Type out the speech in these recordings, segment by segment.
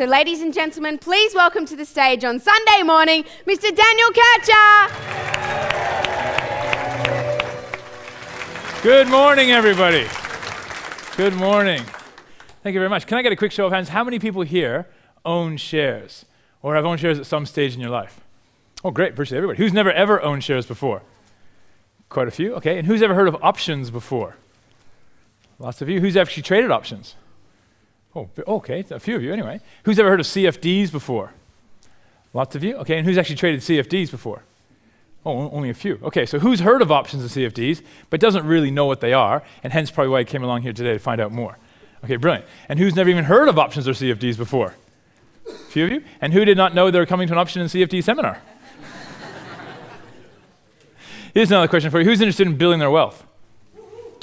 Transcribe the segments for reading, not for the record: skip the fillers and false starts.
So ladies and gentlemen, please welcome to the stage on Sunday morning, Mr. Daniel Kertcher. Good morning, everybody. Good morning. Thank you very much. Can I get a quick show of hands? How many people here own shares or have owned shares at some stage in your life? Oh, great. Virtually everybody. Who's never ever owned shares before? Quite a few. Okay. And who's ever heard of options before? Lots of you. Who's actually traded options? Oh, okay. A few of you anyway. Who's ever heard of CFDs before? Lots of you. Okay. And who's actually traded CFDs before? Oh, only a few. Okay. So who's heard of options and CFDs but doesn't really know what they are, and hence probably why I came along here today to find out more? Okay, brilliant. And who's never even heard of options or CFDs before? A few of you. And who did not know they were coming to an option and CFD seminar? Here's another question for you. Who's interested in building their wealth?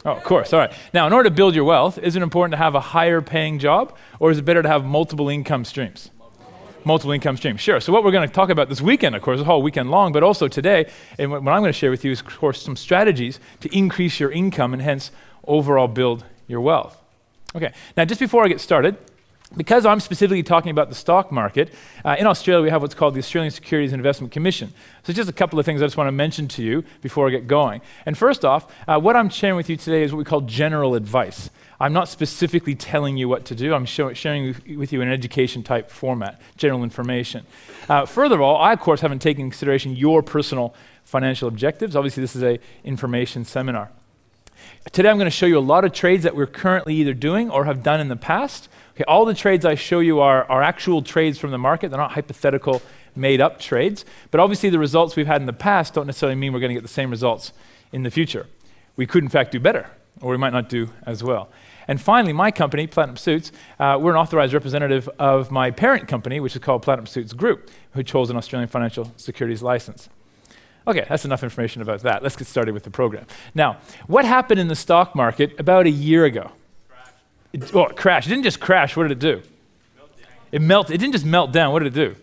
Oh, of course. All right. Now, in order to build your wealth, is it important to have a higher paying job, or is it better to have multiple income streams? Multiple income streams, sure. So what we're going to talk about this weekend, of course, the whole weekend long, but also today, and what I'm going to share with you is, of course, some strategies to increase your income and hence overall build your wealth. Okay. Now, just before I get started, because I'm specifically talking about the stock market, in Australia we have what's called the Australian Securities and Investment Commission. So just a couple of things I just want to mention to you before I get going. And first off, what I'm sharing with you today is what we call general advice. I'm not specifically telling you what to do. I'm sharing with you an education type format, general information. Further of all, I of course haven't taken into consideration your personal financial objectives. Obviously this is an information seminar. Today I'm going to show you a lot of trades that we're currently either doing or have done in the past. Okay, all the trades I show you are actual trades from the market. They're not hypothetical, made-up trades. But obviously the results we've had in the past don't necessarily mean we're going to get the same results in the future. We could in fact do better, or we might not do as well. And finally, my company, Platinum Suits, we're an authorized representative of my parent company, which is called Platinum Suits Group, who holds an Australian financial securities license. Okay, that's enough information about that. Let's get started with the program. Now, what happened in the stock market about a year ago? It crashed. It didn't just crash. What did it do? It melted. It didn't just melt down. What did it do?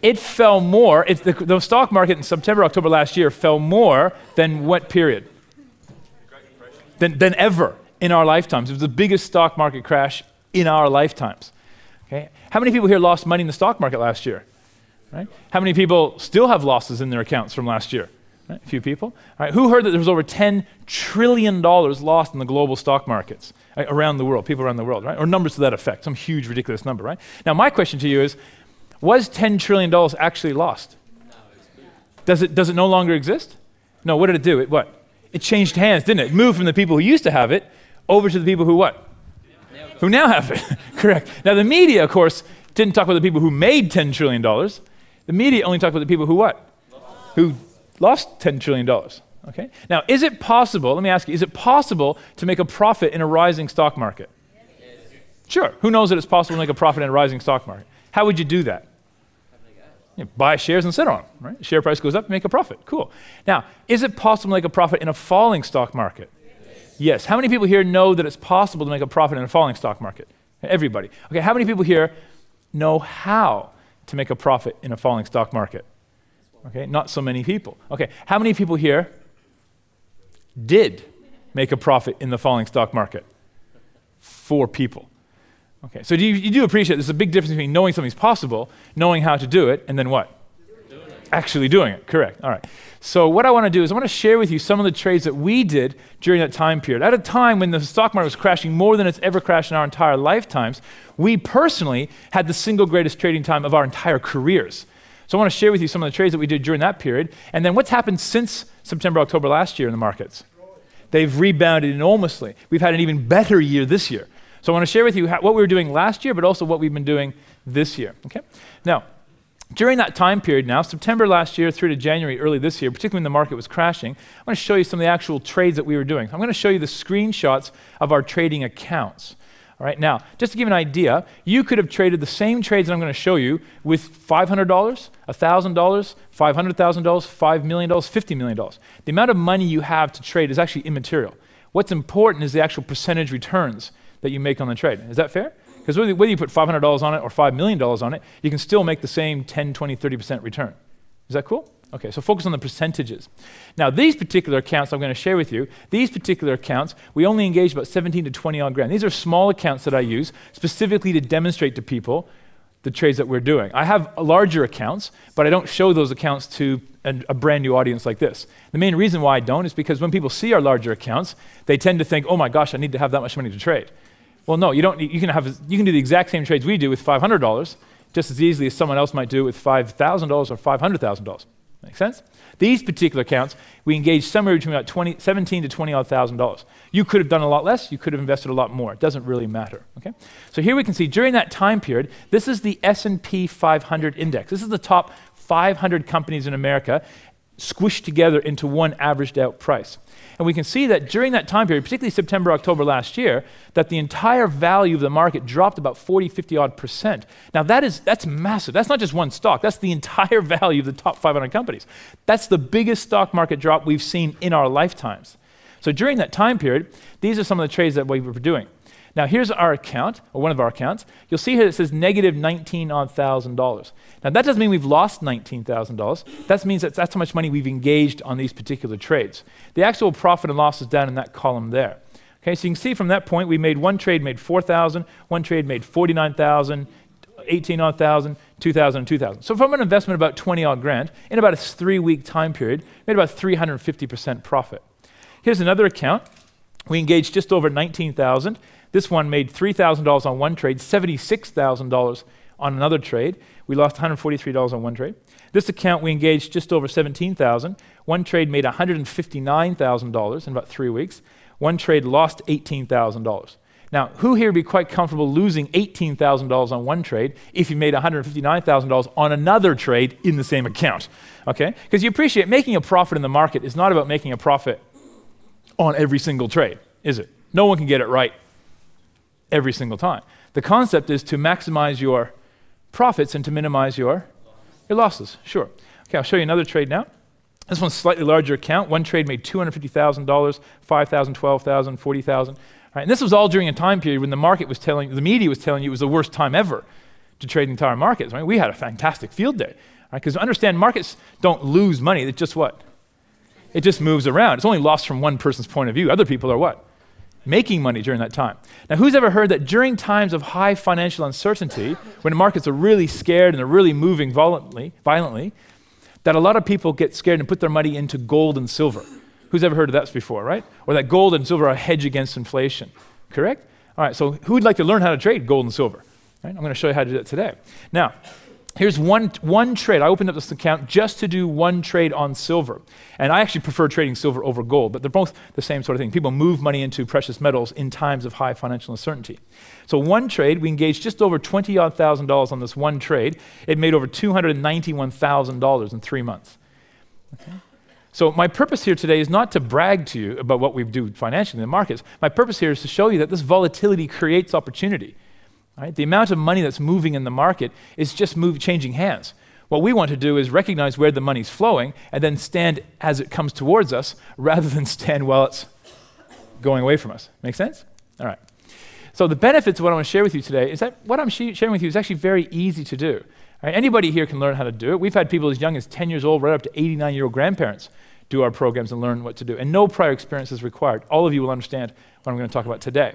It fell more. The stock market in September, October last year fell more than what period? Than ever in our lifetimes. It was the biggest stock market crash in our lifetimes. Okay? How many people here lost money in the stock market last year? Right? How many people still have losses in their accounts from last year? Right? A few people. All right. Who heard that there was over $10 trillion lost in the global stock markets around the world, people around the world, right? Or numbers to that effect, some huge, ridiculous number, right? Now, my question to you is, was $10 trillion actually lost? Does it no longer exist? No, what did it do? It changed hands, didn't it? It moved from the people who used to have it over to the people who what? Who now have it. Correct. Now, the media, of course, didn't talk about the people who made $10 trillion. The media only talked about the people who what? Who lost $10 trillion. Okay? Now, is it possible, let me ask you, is it possible to make a profit in a rising stock market? Yes. Sure. Who knows that it's possible to make a profit in a rising stock market? How would you do that? Buy shares and sit on them, right? Share price goes up, you make a profit. Cool. Now, is it possible to make a profit in a falling stock market? Yes. How many people here know that it's possible to make a profit in a falling stock market? Everybody. Okay, how many people here know how to make a profit in a falling stock market? Okay, not so many people. Okay, how many people here did make a profit in the falling stock market? 4 people. Okay, so you do appreciate there's a big difference between knowing something's possible, knowing how to do it, and then what? Actually doing it, correct. All right. So what I want to do is I want to share with you some of the trades that we did during that time period. At a time when the stock market was crashing more than it's ever crashed in our entire lifetimes, we personally had the single greatest trading time of our entire careers. So I want to share with you some of the trades that we did during that period, and then what's happened since September, October last year in the markets. They've rebounded enormously. We've had an even better year this year. So I want to share with you what we were doing last year, but also what we've been doing this year. Okay? Now, during that time period now, September last year through to January early this year, particularly when the market was crashing, I want to show you some of the actual trades that we were doing. I'm going to show you the screenshots of our trading accounts. All right, now, just to give you an idea, you could have traded the same trades that I'm going to show you with $500, $1,000, $500,000, $5 million, $50 million. The amount of money you have to trade is actually immaterial. What's important is the actual percentage returns that you make on the trade. Is that fair? Because whether you put $500 on it or $5 million on it, you can still make the same 10, 20, 30% return. Is that cool? Okay, so focus on the percentages. Now, these particular accounts I'm going to share with you, these particular accounts, we only engage about 17 to 20 odd grand. These are small accounts that I use specifically to demonstrate to people the trades that we're doing. I have larger accounts, but I don't show those accounts to a brand new audience like this. The main reason why I don't is because when people see our larger accounts, they tend to think, oh my gosh, I need to have that much money to trade. Well, no, you don't. You can do the exact same trades we do with $500 just as easily as someone else might do with $5,000 or $500,000. Make sense? These particular accounts, we engage somewhere between about 17 to 20 odd $1,000. You could have done a lot less. You could have invested a lot more. It doesn't really matter. Okay. So here we can see during that time period, this is the S&P 500 index. This is the top 500 companies in America squished together into one averaged out price. And we can see that during that time period, particularly September, October last year, that the entire value of the market dropped about 40, 50 odd %. Now that's massive. That's not just one stock. That's the entire value of the top 500 companies. That's the biggest stock market drop we've seen in our lifetimes. So during that time period, these are some of the trades that we were doing. Now here's our account, or one of our accounts. You'll see here it says negative $19 odd thousand. Now that doesn't mean we've lost $19,000. That means that's how much money we've engaged on these particular trades. The actual profit and loss is down in that column there. Okay, so you can see from that point we made one trade made 4,000, one trade made 49,000, 18 odd thousand, 2,000, and 2,000. So from an investment of about 20 odd grand, in about a 3-week time period, made about 350% profit. Here's another account. We engaged just over 19,000. This one made $3,000 on one trade, $76,000 on another trade. We lost $143 on one trade. This account we engaged just over 17,000. One trade made $159,000 in about 3 weeks. One trade lost $18,000. Now, who here would be quite comfortable losing $18,000 on one trade if you made $159,000 on another trade in the same account? Okay? Because you appreciate making a profit in the market is not about making a profit on every single trade, is it? No one can get it right every single time. The concept is to maximize your profits and to minimize your losses. Sure. Okay, I'll show you another trade now. This one's a slightly larger account. One trade made $250,000, $5,000, $12,000, $40,000. Right, and this was all during a time period when the market was telling, the media was telling you it was the worst time ever to trade the entire markets. Right? We had a fantastic field day. Because understand, markets don't lose money. It's just what? It just moves around. It's only lost from one person's point of view. Other people are what? Making money during that time. Now, who's ever heard that during times of high financial uncertainty, when the markets are really scared and they're really moving violently, that a lot of people get scared and put their money into gold and silver? Who's ever heard of that before, right? Or that gold and silver are a hedge against inflation, correct? All right, so who would like to learn how to trade gold and silver? Right? I'm going to show you how to do that today. Now, here's one trade. I opened up this account just to do one trade on silver. And I actually prefer trading silver over gold, but they're both the same sort of thing. People move money into precious metals in times of high financial uncertainty. So one trade, we engaged just over $20 odd thousand on this one trade. It made over $291,000 in 3 months. Okay? So my purpose here today is not to brag to you about what we do financially in the markets. My purpose here is to show you that this volatility creates opportunity. Right? The amount of money that's moving in the market is just changing hands. What we want to do is recognize where the money's flowing and then stand as it comes towards us rather than stand while it's going away from us. Make sense? All right. So the benefits of what I want to share with you today is that what I'm sharing with you is actually very easy to do. Right? Anybody here can learn how to do it. We've had people as young as 10 years old right up to 89-year-old grandparents do our programs and learn what to do. And no prior experience is required. All of you will understand what I'm going to talk about today.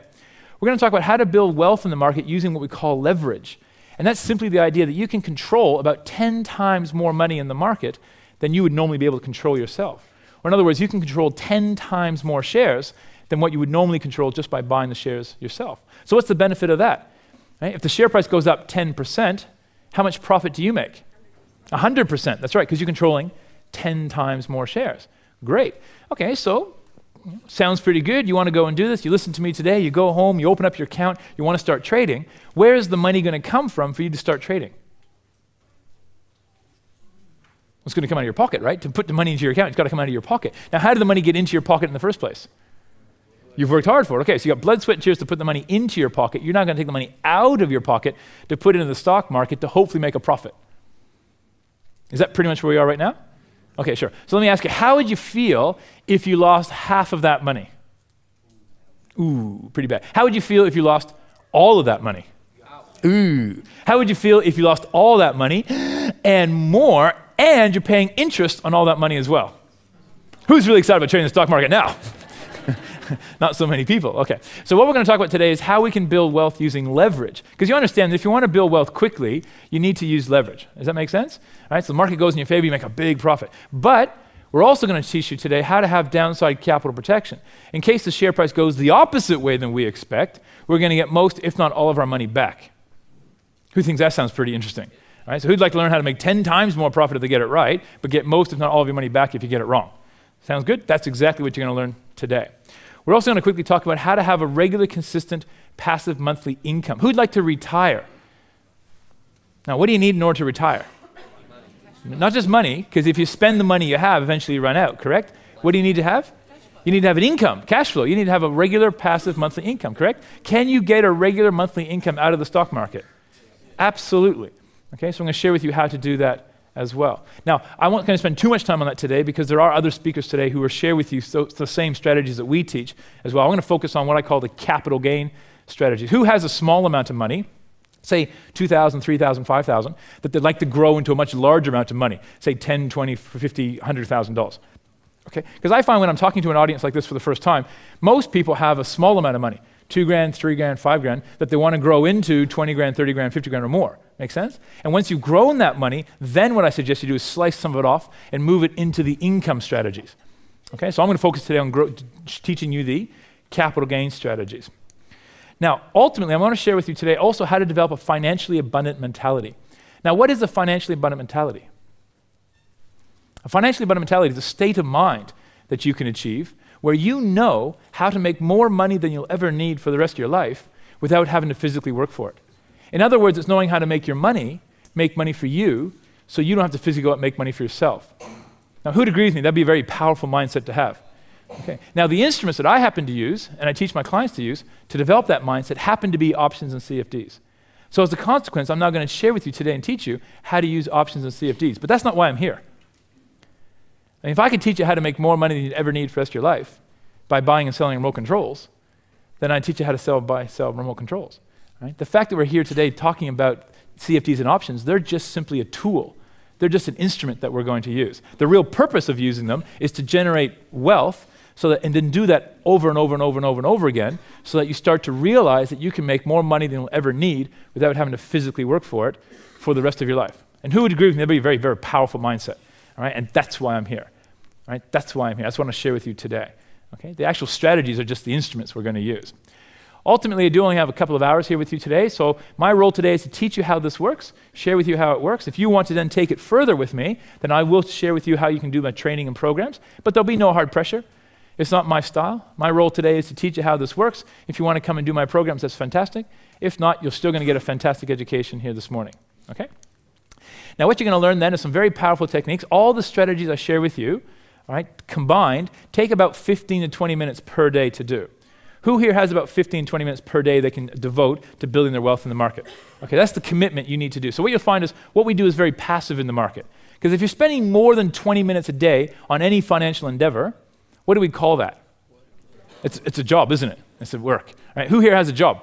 We're going to talk about how to build wealth in the market using what we call leverage. And that's simply the idea that you can control about 10 times more money in the market than you would normally be able to control yourself. Or in other words, you can control 10 times more shares than what you would normally control just by buying the shares yourself. So what's the benefit of that? Right? If the share price goes up 10%, how much profit do you make? 100%. That's right, because you're controlling 10 times more shares. Great. Okay, so sounds pretty good. You want to go and do this. You listen to me today. You go home. You open up your account. You want to start trading. Where is the money going to come from for you to start trading? It's going to come out of your pocket, right? To put the money into your account, it's got to come out of your pocket. Now, how did the money get into your pocket in the first place? You've worked hard for it. Okay, so you got blood, sweat, and tears to put the money into your pocket. You're not going to take the money out of your pocket to put it into the stock market to hopefully make a profit. Is that pretty much where we are right now? Okay, sure. So let me ask you, how would you feel if you lost half of that money? Ooh, pretty bad. How would you feel if you lost all of that money? Ooh. How would you feel if you lost all that money and more, and you're paying interest on all that money as well. Who's really excited about trading the stock market now? Not so many people. Okay. So what we're going to talk about today is how we can build wealth using leverage. Because you understand that if you want to build wealth quickly, you need to use leverage. Does that make sense? All right. So the market goes in your favor, you make a big profit. But we're also going to teach you today how to have downside capital protection. In case the share price goes the opposite way than we expect, we're going to get most, if not all of our money back. Who thinks that sounds pretty interesting? All right. So who'd like to learn how to make 10 times more profit if they get it right, but get most, if not all of your money back if you get it wrong? Sounds good? That's exactly what you're going to learn today. We're also going to quickly talk about how to have a regular, consistent, passive monthly income. Who'd like to retire? Now, what do you need in order to retire? Not just money, because if you spend the money you have, eventually you run out, correct? What do you need to have? You need to have an income, cash flow. You need to have a regular, passive monthly income, correct? Can you get a regular monthly income out of the stock market? Absolutely. Okay, so I'm going to share with you how to do that as well. Now, I'm not going to spend too much time on that today because there are other speakers today who will share with you the same strategies that we teach as well. I'm going to focus on what I call the capital gain strategies. Who has a small amount of money, say $2,000, $3,000, $5,000, that they'd like to grow into a much larger amount of money, say $10,000, $20,000, $50,000, $100,000? Okay? Because I find when I'm talking to an audience like this for the first time, most people have a small amount of money, $2,000, $3,000, $5,000, that they want to grow into $20,000, $30,000, $50,000 or more. Make sense? And once you've grown that money, then what I suggest you do is slice some of it off and move it into the income strategies. Okay, so I'm going to focus today on teaching you the capital gain strategies. Now, ultimately, I want to share with you today also how to develop a financially abundant mentality. Now, what is a financially abundant mentality? A financially abundant mentality is a state of mind that you can achieve where you know how to make more money than you'll ever need for the rest of your life without having to physically work for it. In other words, it's knowing how to make your money make money for you so you don't have to physically go out and make money for yourself. Now, who'd agree with me? That'd be a very powerful mindset to have. Okay. Now, the instruments that I happen to use, and I teach my clients to use, to develop that mindset happen to be options and CFDs. So as a consequence, I'm now going to share with you today and teach you how to use options and CFDs. But that's not why I'm here. And if I could teach you how to make more money than you'd ever need for the rest of your life by buying and selling remote controls, then I'd teach you how to sell remote controls. Right? The fact that we're here today talking about CFDs and options, they're just simply a tool. They're just an instrument that we're going to use. The real purpose of using them is to generate wealth and then do that over and over and over and over and over again so that you start to realize that you can make more money than you'll ever need without having to physically work for it for the rest of your life. And who would agree with me? That'd be a very, very powerful mindset. All right? And that's why I'm here. All right? That's why I'm here. That's what I want to share with you today. Okay? The actual strategies are just the instruments we're going to use. Ultimately, I do only have a couple of hours here with you today, so my role today is to teach you how this works, share with you how it works. If you want to then take it further with me, then I will share with you how you can do my training and programs, but there'll be no hard pressure. It's not my style. My role today is to teach you how this works. If you want to come and do my programs, that's fantastic. If not, you're still going to get a fantastic education here this morning. Okay? Now, what you're going to learn then is some very powerful techniques. All the strategies I share with you, all right, combined, take about 15 to 20 minutes per day to do. Who here has about 15, 20 minutes per day they can devote to building their wealth in the market? Okay, that's the commitment you need to do. So what you'll find is what we do is very passive in the market. Because if you're spending more than 20 minutes a day on any financial endeavor, what do we call that? It's a job, isn't it? It's a work. All right, who here has a job?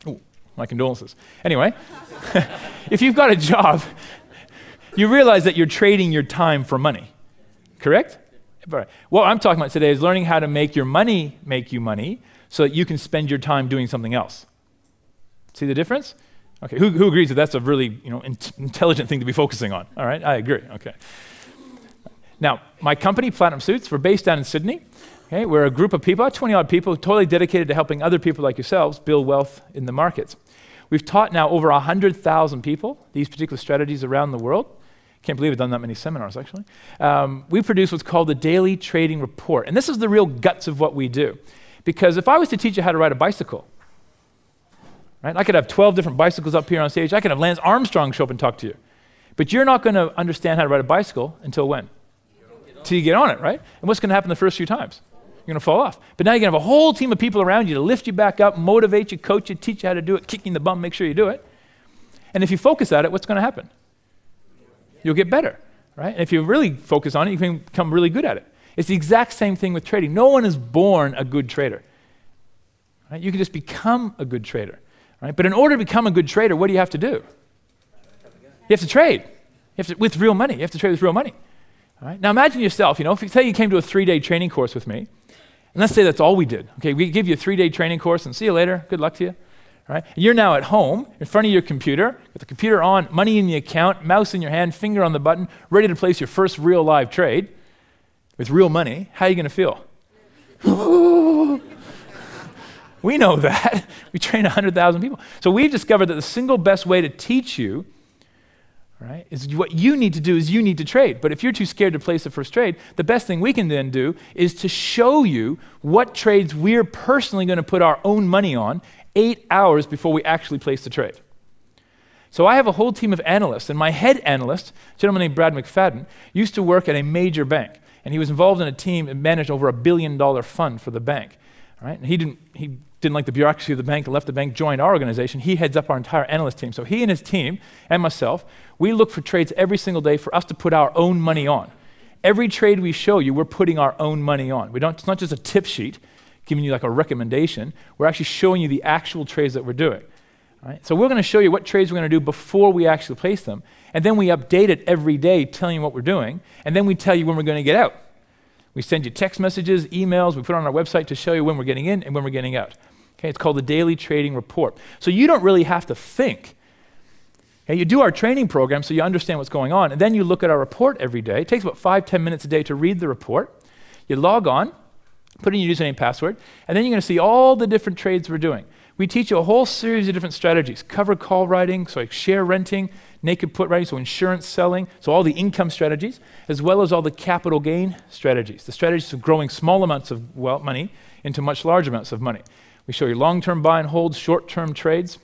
Ooh, my condolences. Anyway, if you've got a job, you realize that you're trading your time for money, correct? What I'm talking about today is learning how to make your money make you money so that you can spend your time doing something else. See the difference? Okay, who agrees that that's a really intelligent thing to be focusing on? All right, I agree. Okay. Now, my company, Platinum Suits, we're based down in Sydney. Okay, we're a group of people, about 20-odd people, totally dedicated to helping other people like yourselves build wealth in the markets. We've taught now over 100,000 people these particular strategies around the world. Can't believe I've done that many seminars, actually. We produce what's called the Daily Trading Report. And this is the real guts of what we do. Because if I was to teach you how to ride a bicycle, right, I could have 12 different bicycles up here on stage. I could have Lance Armstrong show up and talk to you. But you're not going to understand how to ride a bicycle until when? Until you get on it, right? And what's going to happen the first few times? You're going to fall off. But now you're going to have a whole team of people around you to lift you back up, motivate you, coach you, teach you how to do it, kick you in the bum, make sure you do it. And if you focus at it, what's going to happen? You'll get better, right? And if you really focus on it, you can become really good at it. It's the exact same thing with trading. No one is born a good trader. Right? You can just become a good trader. Right? But in order to become a good trader, what do you have to do? You have to trade. With real money. You have to trade with real money. All right? Now imagine yourself, if you say you came to a 3-day training course with me, and let's say that's all we did. Okay, we give you a 3-day training course and see you later. Good luck to you. All right? You're now at home in front of your computer, with the computer on, money in the account, mouse in your hand, finger on the button, ready to place your first real live trade with real money. How are you going to feel? We know that. We train 100,000 people. So we've discovered that the single best way to teach you, right, is what you need to do is you need to trade. But if you're too scared to place the first trade, the best thing we can then do is to show you what trades we're personally going to put our own money on 8 hours before we actually place the trade. So I have a whole team of analysts, and my head analyst, a gentleman named Brad McFadden, used to work at a major bank, and he was involved in a team that managed over $1 billion fund for the bank. Right? And he didn't like the bureaucracy of the bank and left the bank, joined our organization. He heads up our entire analyst team. So he and his team and myself, we look for trades every single day for us to put our own money on. Every trade we show you, we're putting our own money on. It's not just a tip sheet giving you like a recommendation. We're actually showing you the actual trades that we're doing. Right? So we're going to show you what trades we're going to do before we actually place them. And then we update it every day telling you what we're doing. And then we tell you when we're going to get out. We send you text messages, emails, we put it on our website to show you when we're getting in and when we're getting out. Okay, it's called the Daily Trading Report. So you don't really have to think. Okay, you do our training program so you understand what's going on, and then you look at our report every day. It takes about 5-10 minutes a day to read the report. You log on, put in your username and password, and then you're going to see all the different trades we're doing. We teach you a whole series of different strategies. Covered call writing, so like share renting, naked put writing, so insurance selling, so all the income strategies, as well as all the capital gain strategies, the strategies of growing small amounts of money into much larger amounts of money. We show you long-term buy and hold, short-term trades.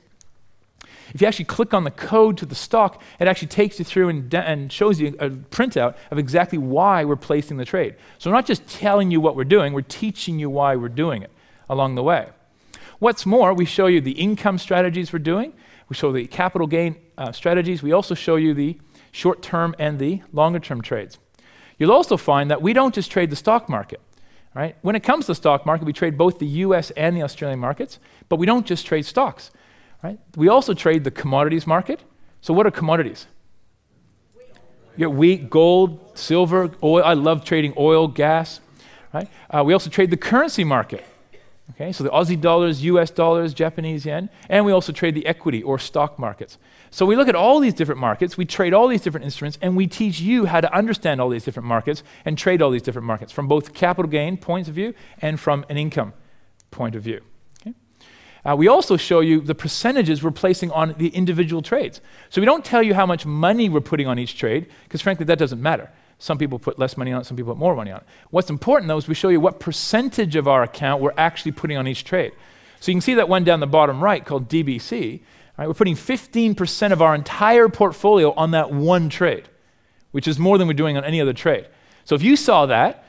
If you actually click on the code to the stock, it actually takes you through and shows you a printout of exactly why we're placing the trade. So we're not just telling you what we're doing, we're teaching you why we're doing it along the way. What's more, we show you the income strategies we're doing. We show the capital gain strategies. We also show you the short-term and the longer-term trades. You'll also find that we don't just trade the stock market. Right? When it comes to the stock market, we trade both the US and the Australian markets, but we don't just trade stocks. Right? We also trade the commodities market. So what are commodities? Wheat, gold, silver, oil. I love trading oil, gas. Right? We also trade the currency market. Okay, so the Aussie dollars, US dollars, Japanese yen, and we also trade the equity or stock markets. So we look at all these different markets, we trade all these different instruments, and we teach you how to understand all these different markets and trade all these different markets from both capital gain points of view and from an income point of view. Okay? We also show you the percentages we're placing on the individual trades. So we don't tell you how much money we're putting on each trade, because frankly that doesn't matter. Some people put less money on it, some people put more money on it. What's important though is we show you what percentage of our account we're actually putting on each trade. So you can see that one down the bottom right called DBC. Right, we're putting 15% of our entire portfolio on that one trade, which is more than we're doing on any other trade. So if you saw that,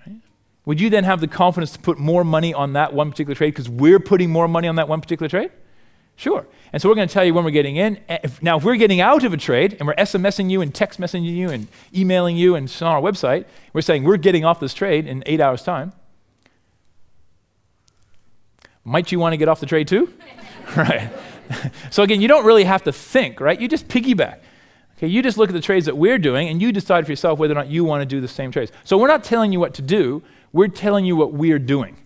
right, would you then have the confidence to put more money on that one particular trade because we're putting more money on that one particular trade? Sure. And so we're going to tell you when we're getting in. Now, if we're getting out of a trade and we're SMSing you and text messaging you and emailing you and on our website, we're saying we're getting off this trade in 8 hours' time. Might you want to get off the trade too? Right. So again, you don't really have to think, right? You just piggyback. Okay, you just look at the trades that we're doing and you decide for yourself whether or not you want to do the same trades. So we're not telling you what to do, we're telling you what we're doing.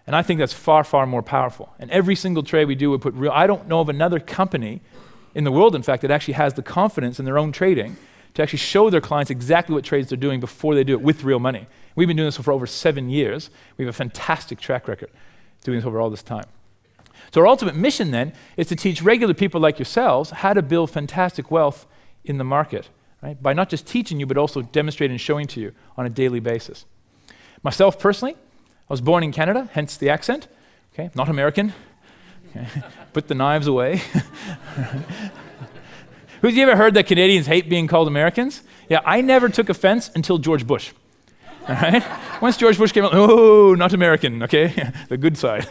And I think that's far, far more powerful. And every single trade we do, we put real. I don't know of another company in the world, in fact, that actually has the confidence in their own trading to actually show their clients exactly what trades they're doing before they do it with real money. We've been doing this for over 7 years. We have a fantastic track record doing this over all this time. So our ultimate mission then is to teach regular people like yourselves how to build fantastic wealth in the market, right? By not just teaching you, but also demonstrating and showing to you on a daily basis. Myself personally, I was born in Canada, hence the accent, okay? Not American. Okay. Put the knives away. Who's you ever heard that Canadians hate being called Americans? Yeah, I never took offense until George Bush. All right? Once George Bush came out, oh, not American, okay? The good side.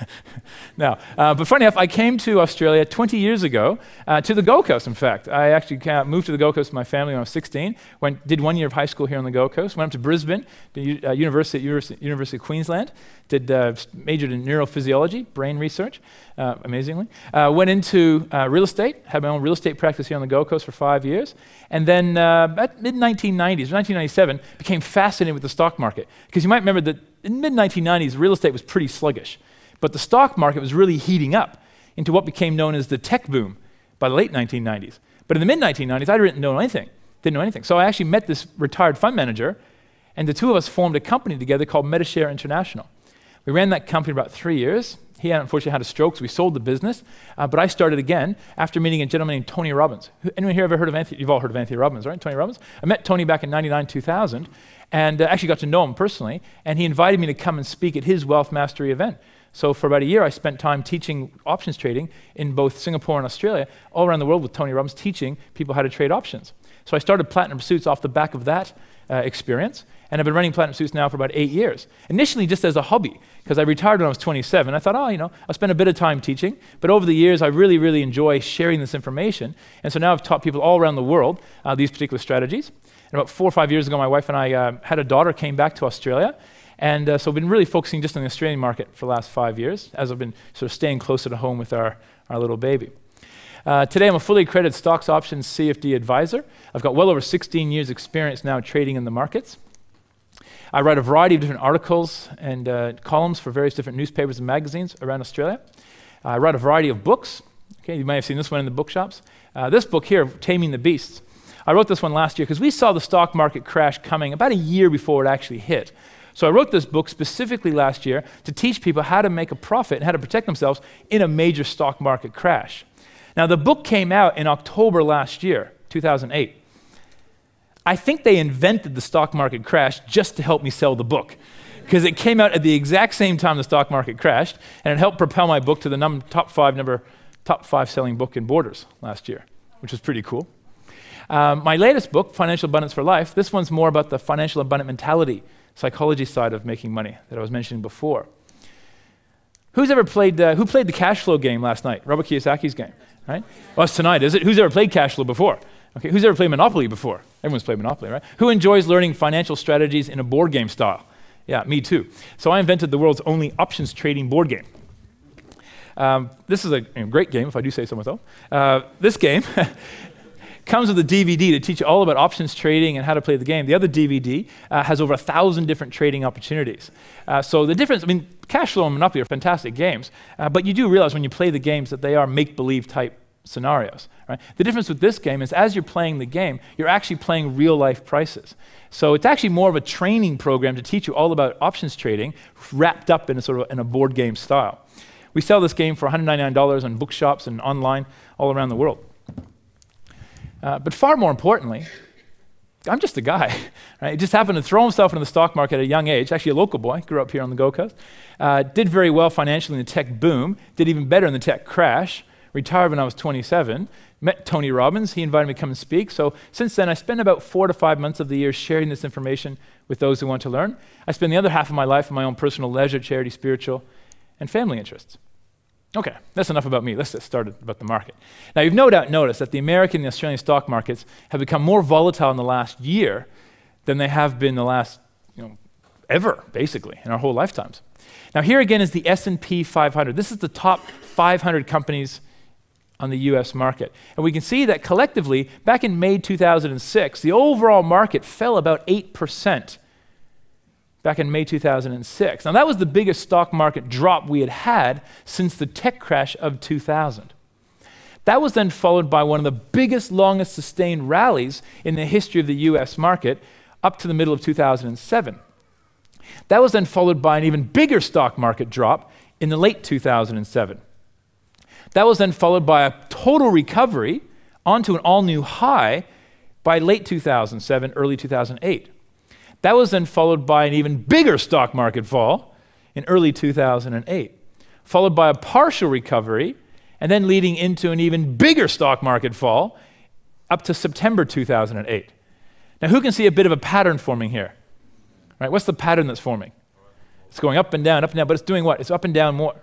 Now, but funny enough, I came to Australia 20 years ago, to the Gold Coast, in fact. I actually moved to the Gold Coast with my family when I was 16, did 1 year of high school here on the Gold Coast, went up to Brisbane, did University of Queensland, majored in neurophysiology, brain research, amazingly. Went into real estate, had my own real estate practice here on the Gold Coast for 5 years, and then at mid-1990s, 1997, became fascinated with the stock market. Because you might remember that in mid-1990s, real estate was pretty sluggish, but the stock market was really heating up into what became known as the tech boom by the late 1990s. But in the mid-1990s, I didn't know anything. So I actually met this retired fund manager, and the two of us formed a company together called MetaShare International. We ran that company about 3 years. He unfortunately had a stroke, so we sold the business. But I started again after meeting a gentleman named Tony Robbins. Anyone here ever heard of Anthony? You've all heard of Anthony Robbins, right? Tony Robbins. I met Tony back in 99, 2000, and actually got to know him personally. And he invited me to come and speak at his Wealth Mastery event. So for about a year, I spent time teaching options trading in both Singapore and Australia, all around the world with Tony Robbins, teaching people how to trade options. So I started Platinum Pursuits off the back of that experience. And I've been running Platinum Pursuits now for about 8 years. Initially just as a hobby, because I retired when I was 27. I thought, I'll spend a bit of time teaching. But over the years, I really, really enjoy sharing this information. And so now I've taught people all around the world these particular strategies. And about 4 or 5 years ago, my wife and I had a daughter, came back to Australia. And so I've been really focusing just on the Australian market for the last 5 years, as I've been sort of staying closer to home with our little baby. Today, I'm a fully accredited stocks options CFD advisor. I've got well over 16 years experience now trading in the markets. I write a variety of different articles and columns for various different newspapers and magazines around Australia. I write a variety of books. Okay, you may have seen this one in the bookshops. This book here, Taming the Beasts. I wrote this one last year because we saw the stock market crash coming about a year before it actually hit. So I wrote this book specifically last year to teach people how to make a profit and how to protect themselves in a major stock market crash. Now, the book came out in October last year, 2008. I think they invented the stock market crash just to help me sell the book, because it came out at the exact same time the stock market crashed, and it helped propel my book to the top five selling book in Borders last year, which was pretty cool. My latest book, Financial Abundance for Life, this one's more about the financial abundant mentality, psychology side of making money that I was mentioning before. Who played the cash flow game last night? Robert Kiyosaki's game, right? Well, it's tonight, is it? Who's ever played cash flow before? Okay, who's ever played Monopoly before? Everyone's played Monopoly, right? Who enjoys learning financial strategies in a board game style? Yeah, me too. So I invented the world's only options trading board game. This is a great game, if I do say so myself. This game comes with a DVD to teach you all about options trading and how to play the game. The other DVD has over 1,000 different trading opportunities. So the difference, cash flow and Monopoly are fantastic games, but you do realize when you play the games that they are make-believe type scenarios, right? The difference with this game is as you're playing the game, you're actually playing real-life prices. So it's actually more of a training program to teach you all about options trading wrapped up in a board game style. We sell this game for $199 on bookshops and online all around the world. But far more importantly, I'm just a guy, right? He just happened to throw himself into the stock market at a young age, actually a local boy, grew up here on the Gold Coast, did very well financially in the tech boom, did even better in the tech crash, retired when I was 27, met Tony Robbins, he invited me to come and speak. So since then, I spend about 4 to 5 months of the year sharing this information with those who want to learn. I spend the other half of my life in my own personal leisure, charity, spiritual, and family interests. Okay, that's enough about me. Let's get started about the market. Now, you've no doubt noticed that the American and the Australian stock markets have become more volatile in the last year than they have been the last, ever, basically, in our whole lifetimes. Now, here again is the S&P 500. This is the top 500 companies on the US market. And we can see that collectively, back in May 2006, the overall market fell about 8%. Back in May 2006. Now that was the biggest stock market drop we had had since the tech crash of 2000. That was then followed by one of the biggest, longest sustained rallies in the history of the US market up to the middle of 2007. That was then followed by an even bigger stock market drop in the late 2007. That was then followed by a total recovery onto an all-new high by late 2007, early 2008. That was then followed by an even bigger stock market fall in early 2008, followed by a partial recovery, and then leading into an even bigger stock market fall up to September 2008. Now, who can see a bit of a pattern forming here? Right? What's the pattern that's forming? It's going up and down, but it's doing what? It's up and down more.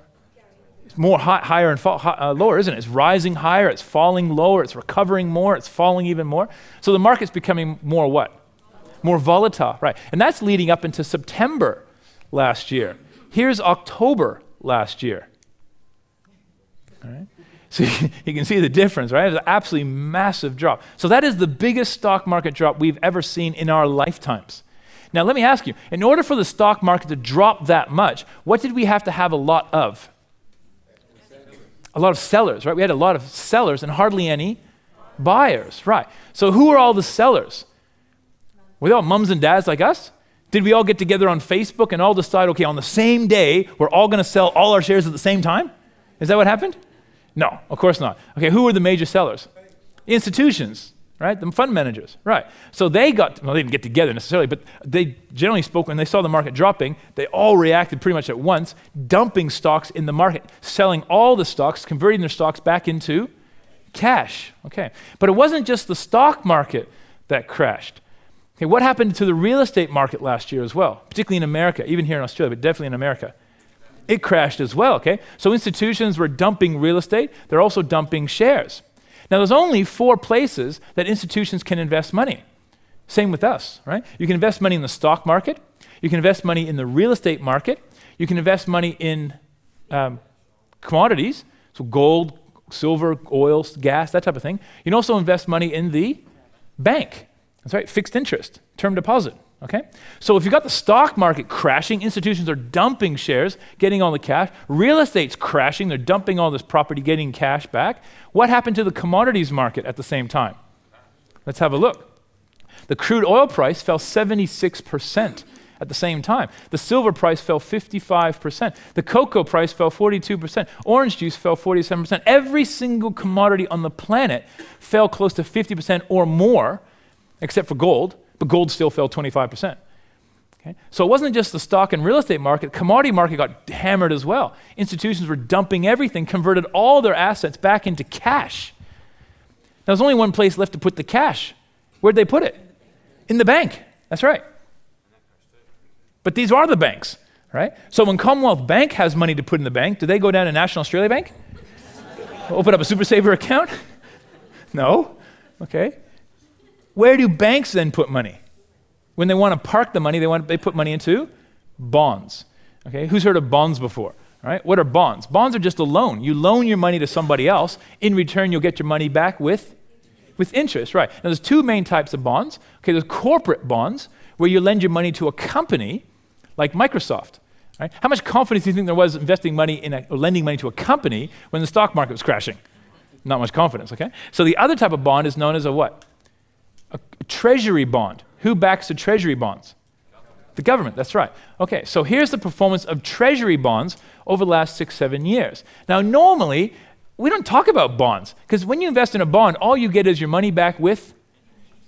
It's more higher and lower, isn't it? It's rising higher, it's falling lower, it's recovering more, it's falling even more. So the market's becoming more what? More volatile, right? And that's leading up into September last year. Here's October last year. All right? So you can see the difference, right? It's an absolutely massive drop. So that is the biggest stock market drop we've ever seen in our lifetimes. Now let me ask you, in order for the stock market to drop that much, what did we have to have a lot of? A lot of sellers, right? We had a lot of sellers and hardly any buyers, right? So who are all the sellers? Were they all mums and dads like us? Did we all get together on Facebook and all decide, okay, on the same day, we're all going to sell all our shares at the same time? Is that what happened? No, of course not. Okay, who were the major sellers? Institutions, right? The fund managers, right? So they didn't get together necessarily, but they generally spoke, when they saw the market dropping, they all reacted pretty much at once, dumping stocks in the market, selling all the stocks, converting their stocks back into cash. Okay, but it wasn't just the stock market that crashed. Okay, what happened to the real estate market last year as well, particularly in America, even here in Australia, but definitely in America? It crashed as well, okay? So institutions were dumping real estate. They're also dumping shares. Now, there's only 4 places that institutions can invest money. Same with us, right? You can invest money in the stock market. You can invest money in the real estate market. You can invest money in commodities, so gold, silver, oil, gas, that type of thing. You can also invest money in the bank. That's right, fixed interest, term deposit. Okay? So if you've got the stock market crashing, institutions are dumping shares, getting all the cash. Real estate's crashing, they're dumping all this property, getting cash back. What happened to the commodities market at the same time? Let's have a look. The crude oil price fell 76% at the same time. The silver price fell 55%. The cocoa price fell 42%. Orange juice fell 47%. Every single commodity on the planet fell close to 50% or more, except for gold. But gold still fell 25%. Okay? So it wasn't just the stock and real estate market, commodity market got hammered as well. Institutions were dumping everything, converted all their assets back into cash. Now there's only one place left to put the cash. Where'd they put it? In the bank. That's right. But these are the banks, right? So when Commonwealth Bank has money to put in the bank, do they go down to National Australia Bank? Open up a Super Saver account? No. Okay. Where do banks then put money? When they want to park the money, they put money into bonds. Okay, who's heard of bonds before? All right, what are bonds? Bonds are just a loan. You loan your money to somebody else. In return, you'll get your money back with interest, right? Now, there's 2 main types of bonds. Okay, there's corporate bonds, where you lend your money to a company like Microsoft. Right? How much confidence do you think there was investing money in or lending money to a company when the stock market was crashing? Not much confidence, okay? So the other type of bond is known as a what? A treasury bond. Who backs the treasury bonds? The government, that's right. Okay, so here's the performance of treasury bonds over the last 6-7 years. Now, normally, we don't talk about bonds, because when you invest in a bond, all you get is your money back with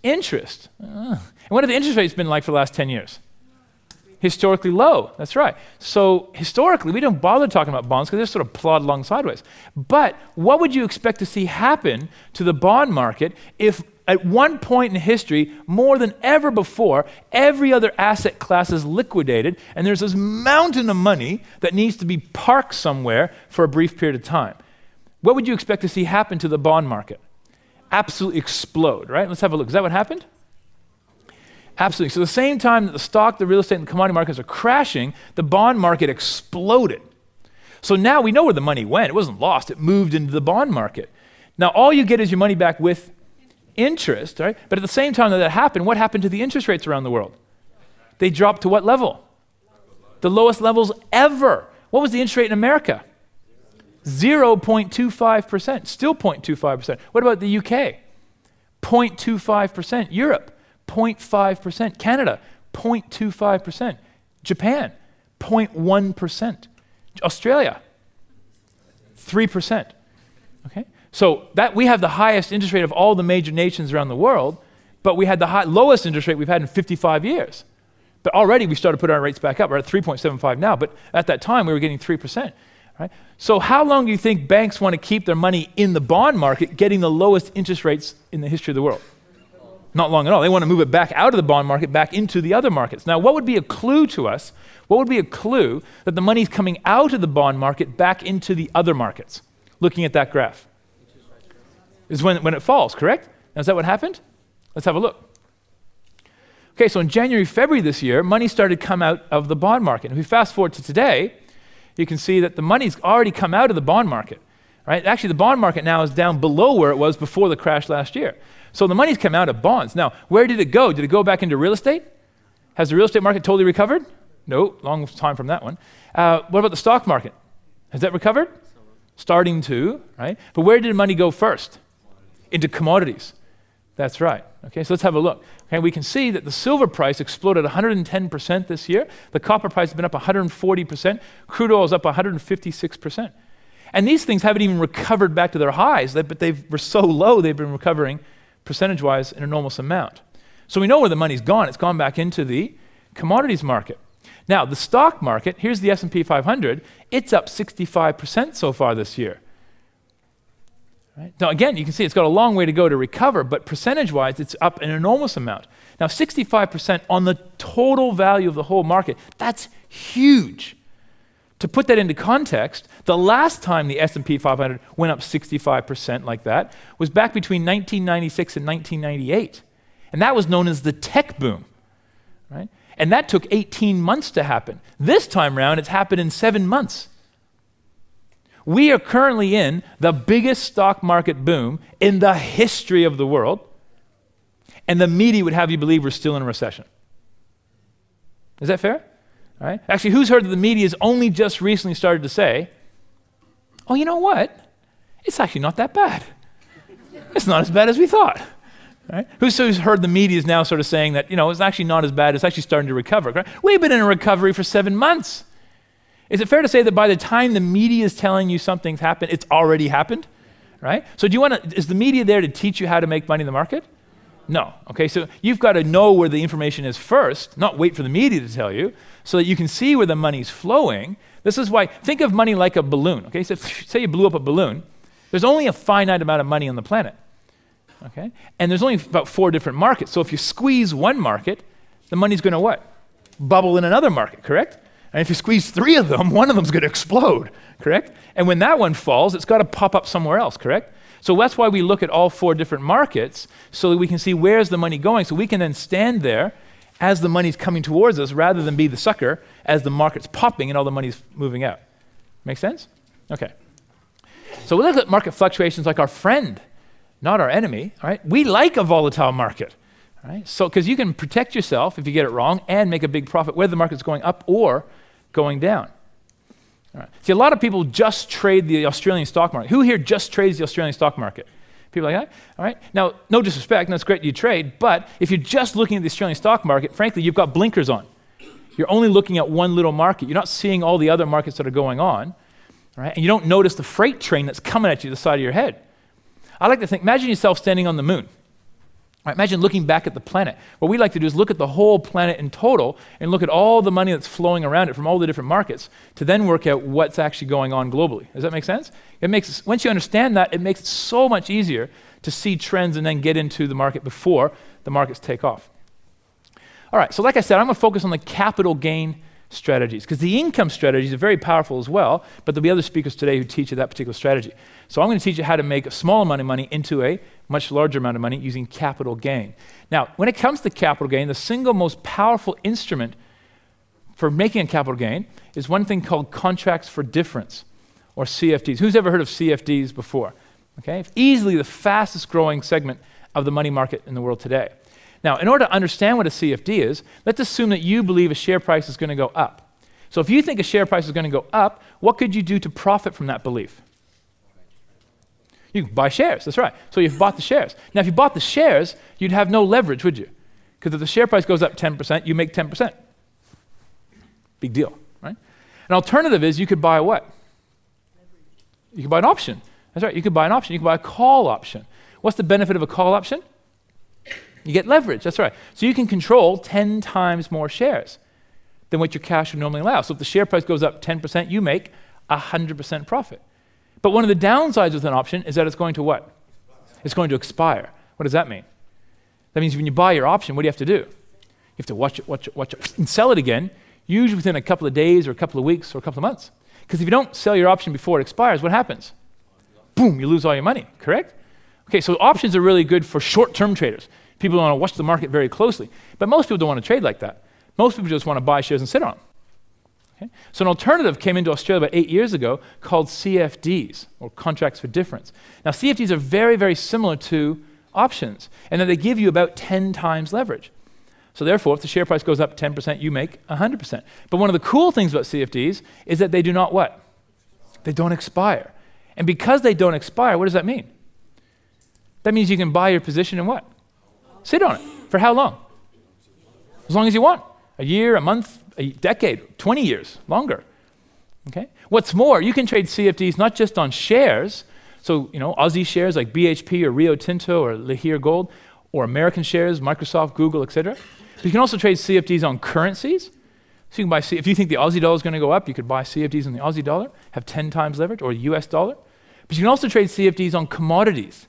interest. And what have the interest rates been like for the last 10 years? Historically low, that's right. So historically, we don't bother talking about bonds because they're sort of plod along sideways. But what would you expect to see happen to the bond market if at one point in history, more than ever before, every other asset class is liquidated and there's this mountain of money that needs to be parked somewhere for a brief period of time? What would you expect to see happen to the bond market? Absolutely explode, right? Let's have a look. Is that what happened? Absolutely. So the same time that the stock, the real estate, and the commodity markets are crashing, the bond market exploded. So now we know where the money went. It wasn't lost. It moved into the bond market. Now all you get is your money back with interest, right? But at the same time that happened, what happened to the interest rates around the world? They dropped to what level? The lowest levels ever. What was the interest rate in America? 0.25%, still 0.25%. What about the UK? 0.25%. Europe, 0.5%. Canada, 0.25%. Japan, 0.1%. Australia, 3%. Okay? So that we have the highest interest rate of all the major nations around the world, but we had the lowest interest rate we've had in 55 years. But already we started putting our rates back up. We're at 3.75 now, but at that time we were getting 3%. Right? So how long do you think banks want to keep their money in the bond market getting the lowest interest rates in the history of the world? Not long at all. They want to move it back out of the bond market, back into the other markets. Now, what would be a clue to us? What would be a clue that the money's coming out of the bond market back into the other markets? Looking at that graph. Is when it falls, correct? Now, is that what happened? Let's have a look. Okay, so in January, February this year, money started to come out of the bond market. If we fast forward to today, you can see that the money's already come out of the bond market, right? Actually, the bond market now is down below where it was before the crash last year. So the money's come out of bonds. Now, where did it go? Did it go back into real estate? Has the real estate market totally recovered? No, long time from that one. What about the stock market? Has that recovered? Starting to, right? But where did money go first? Into commodities. That's right. Okay, so let's have a look. Okay, we can see that the silver price exploded 110% this year. The copper price has been up 140%. Crude oil is up 156%. And these things haven't even recovered back to their highs, but they were so low they've been recovering percentage-wise an enormous amount. So we know where the money's gone. It's gone back into the commodities market. Now, the stock market, here's the S&P 500. It's up 65% so far this year. Right? Now, again, you can see it's got a long way to go to recover, but percentage-wise, it's up an enormous amount. Now, 65% on the total value of the whole market, that's huge. To put that into context, the last time the S&P 500 went up 65% like that was back between 1996 and 1998. And that was known as the tech boom, right? And that took 18 months to happen. This time around, it's happened in 7 months. We are currently in the biggest stock market boom in the history of the world, and the media would have you believe we're still in a recession. Is that fair? All right. Actually, who's heard that the media has only just recently started to say, oh, you know what? It's actually not that bad. It's not as bad as we thought. Right? Who's heard the media is now sort of saying that, it's actually not as bad, it's actually starting to recover. Right? We've been in a recovery for 7 months. Is it fair to say that by the time the media is telling you something's happened, it's already happened? Right? So is the media there to teach you how to make money in the market? No. Okay, so you've got to know where the information is first, not wait for the media to tell you, so that you can see where the money's flowing. This is why, think of money like a balloon. Okay, so say you blew up a balloon. There's only a finite amount of money on the planet. Okay, and there's only about 4 different markets. So if you squeeze one market, the money's going to what? Bubble in another market, correct? And if you squeeze 3 of them, one of them's going to explode, correct? And when that one falls, it's got to pop up somewhere else, correct? So that's why we look at all 4 different markets so that we can see where's the money going, so we can then stand there as the money's coming towards us rather than be the sucker as the market's popping and all the money's moving out. Make sense? Okay. So we look at market fluctuations like our friend, not our enemy, all right? We like a volatile market, all right? So, because you can protect yourself if you get it wrong and make a big profit whether the market's going up or going down. All right. See, a lot of people just trade the Australian stock market. Who here just trades the Australian stock market? People like that? All right. Now, no disrespect, and that's great you trade, but if you're just looking at the Australian stock market, frankly, you've got blinkers on. You're only looking at one little market. You're not seeing all the other markets that are going on, right? And you don't notice the freight train that's coming at you the side of your head. I like to think, imagine yourself standing on the moon. Right, imagine looking back at the planet. What we like to do is look at the whole planet in total and look at all the money that's flowing around it from all the different markets to then work out what's actually going on globally. Does that make sense? Once you understand that, it makes it so much easier to see trends and then get into the market before the markets take off. All right, so like I said, I'm going to focus on the capital gain strategies because the income strategies are very powerful as well, but there'll be other speakers today who teach you that particular strategy. So I'm going to teach you how to make a small amount of money into a much larger amount of money using capital gain. Now, when it comes to capital gain, the single most powerful instrument for making a capital gain is one thing called contracts for difference, or CFDs. Who's ever heard of CFDs before? Okay, easily the fastest growing segment of the money market in the world today. Now, in order to understand what a CFD is, let's assume that you believe a share price is going to go up. So if you think a share price is going to go up, what could you do to profit from that belief? You can buy shares, that's right. So you've bought the shares. Now, if you bought the shares, you'd have no leverage, would you? Because if the share price goes up 10%, you make 10%. Big deal, right? An alternative is you could buy what? You could buy an option. That's right, you could buy an option. You could buy a call option. What's the benefit of a call option? You get leverage, that's right. So you can control 10 times more shares than what your cash would normally allow. So if the share price goes up 10%, you make 100% profit. But one of the downsides with an option is that it's going to what? It's going to expire. What does that mean? That means when you buy your option, what do you have to do? You have to watch it, and sell it again, usually within a couple of days or a couple of weeks or a couple of months. Because if you don't sell your option before it expires, what happens? Boom, you lose all your money, correct? Okay, so options are really good for short-term traders. People want to watch the market very closely. But most people don't want to trade like that. Most people just want to buy shares and sit on them. Okay? So an alternative came into Australia about 8 years ago called CFDs, or contracts for difference. Now, CFDs are very, very similar to options, and that they give you about 10 times leverage. So therefore, if the share price goes up 10%, you make 100%. But one of the cool things about CFDs is that they do not what? They don't expire. And because they don't expire, what does that mean? That means you can buy your position and what? Sit on it. For how long? As long as you want. A year, a month, a decade, 20 years, longer. Okay? What's more, you can trade CFDs not just on shares, so Aussie shares like BHP or Rio Tinto or Lihir Gold, or American shares, Microsoft, Google, etc. But you can also trade CFDs on currencies. So you can buy, if you think the Aussie dollar is going to go up, you could buy CFDs on the Aussie dollar, have 10 times leverage, or US dollar. But you can also trade CFDs on commodities.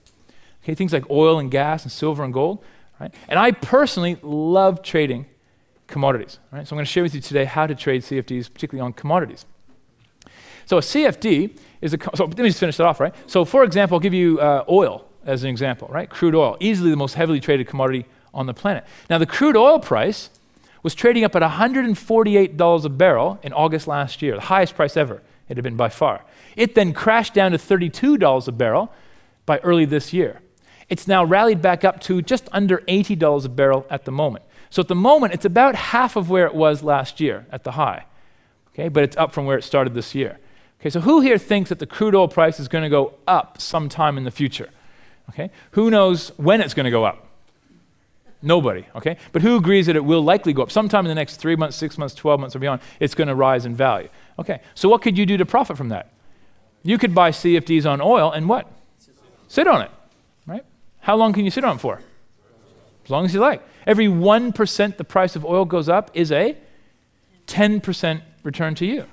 Okay, things like oil and gas and silver and gold. Right? And I personally love trading commodities. Right? So I'm going to share with you today how to trade CFDs, particularly on commodities. So a CFD is so let me just finish that off, right? So for example, I'll give you oil as an example, right? Crude oil, easily the most heavily traded commodity on the planet. Now the crude oil price was trading up at $148 a barrel in August last year, the highest price ever it had been by far. It then crashed down to $32 a barrel by early this year. It's now rallied back up to just under $80 a barrel at the moment. So at the moment, it's about half of where it was last year at the high, okay? But it's up from where it started this year. Okay, so who here thinks that the crude oil price is going to go up sometime in the future? Okay, who knows when it's going to go up? Nobody, okay? But who agrees that it will likely go up sometime in the next 3 months, 6 months, 12 months or beyond, it's going to rise in value. Okay, so what could you do to profit from that? You could buy CFDs on oil and what? Sit on it, right? How long can you sit on it for? As long as you like. Every 1% the price of oil goes up is a 10% return to you.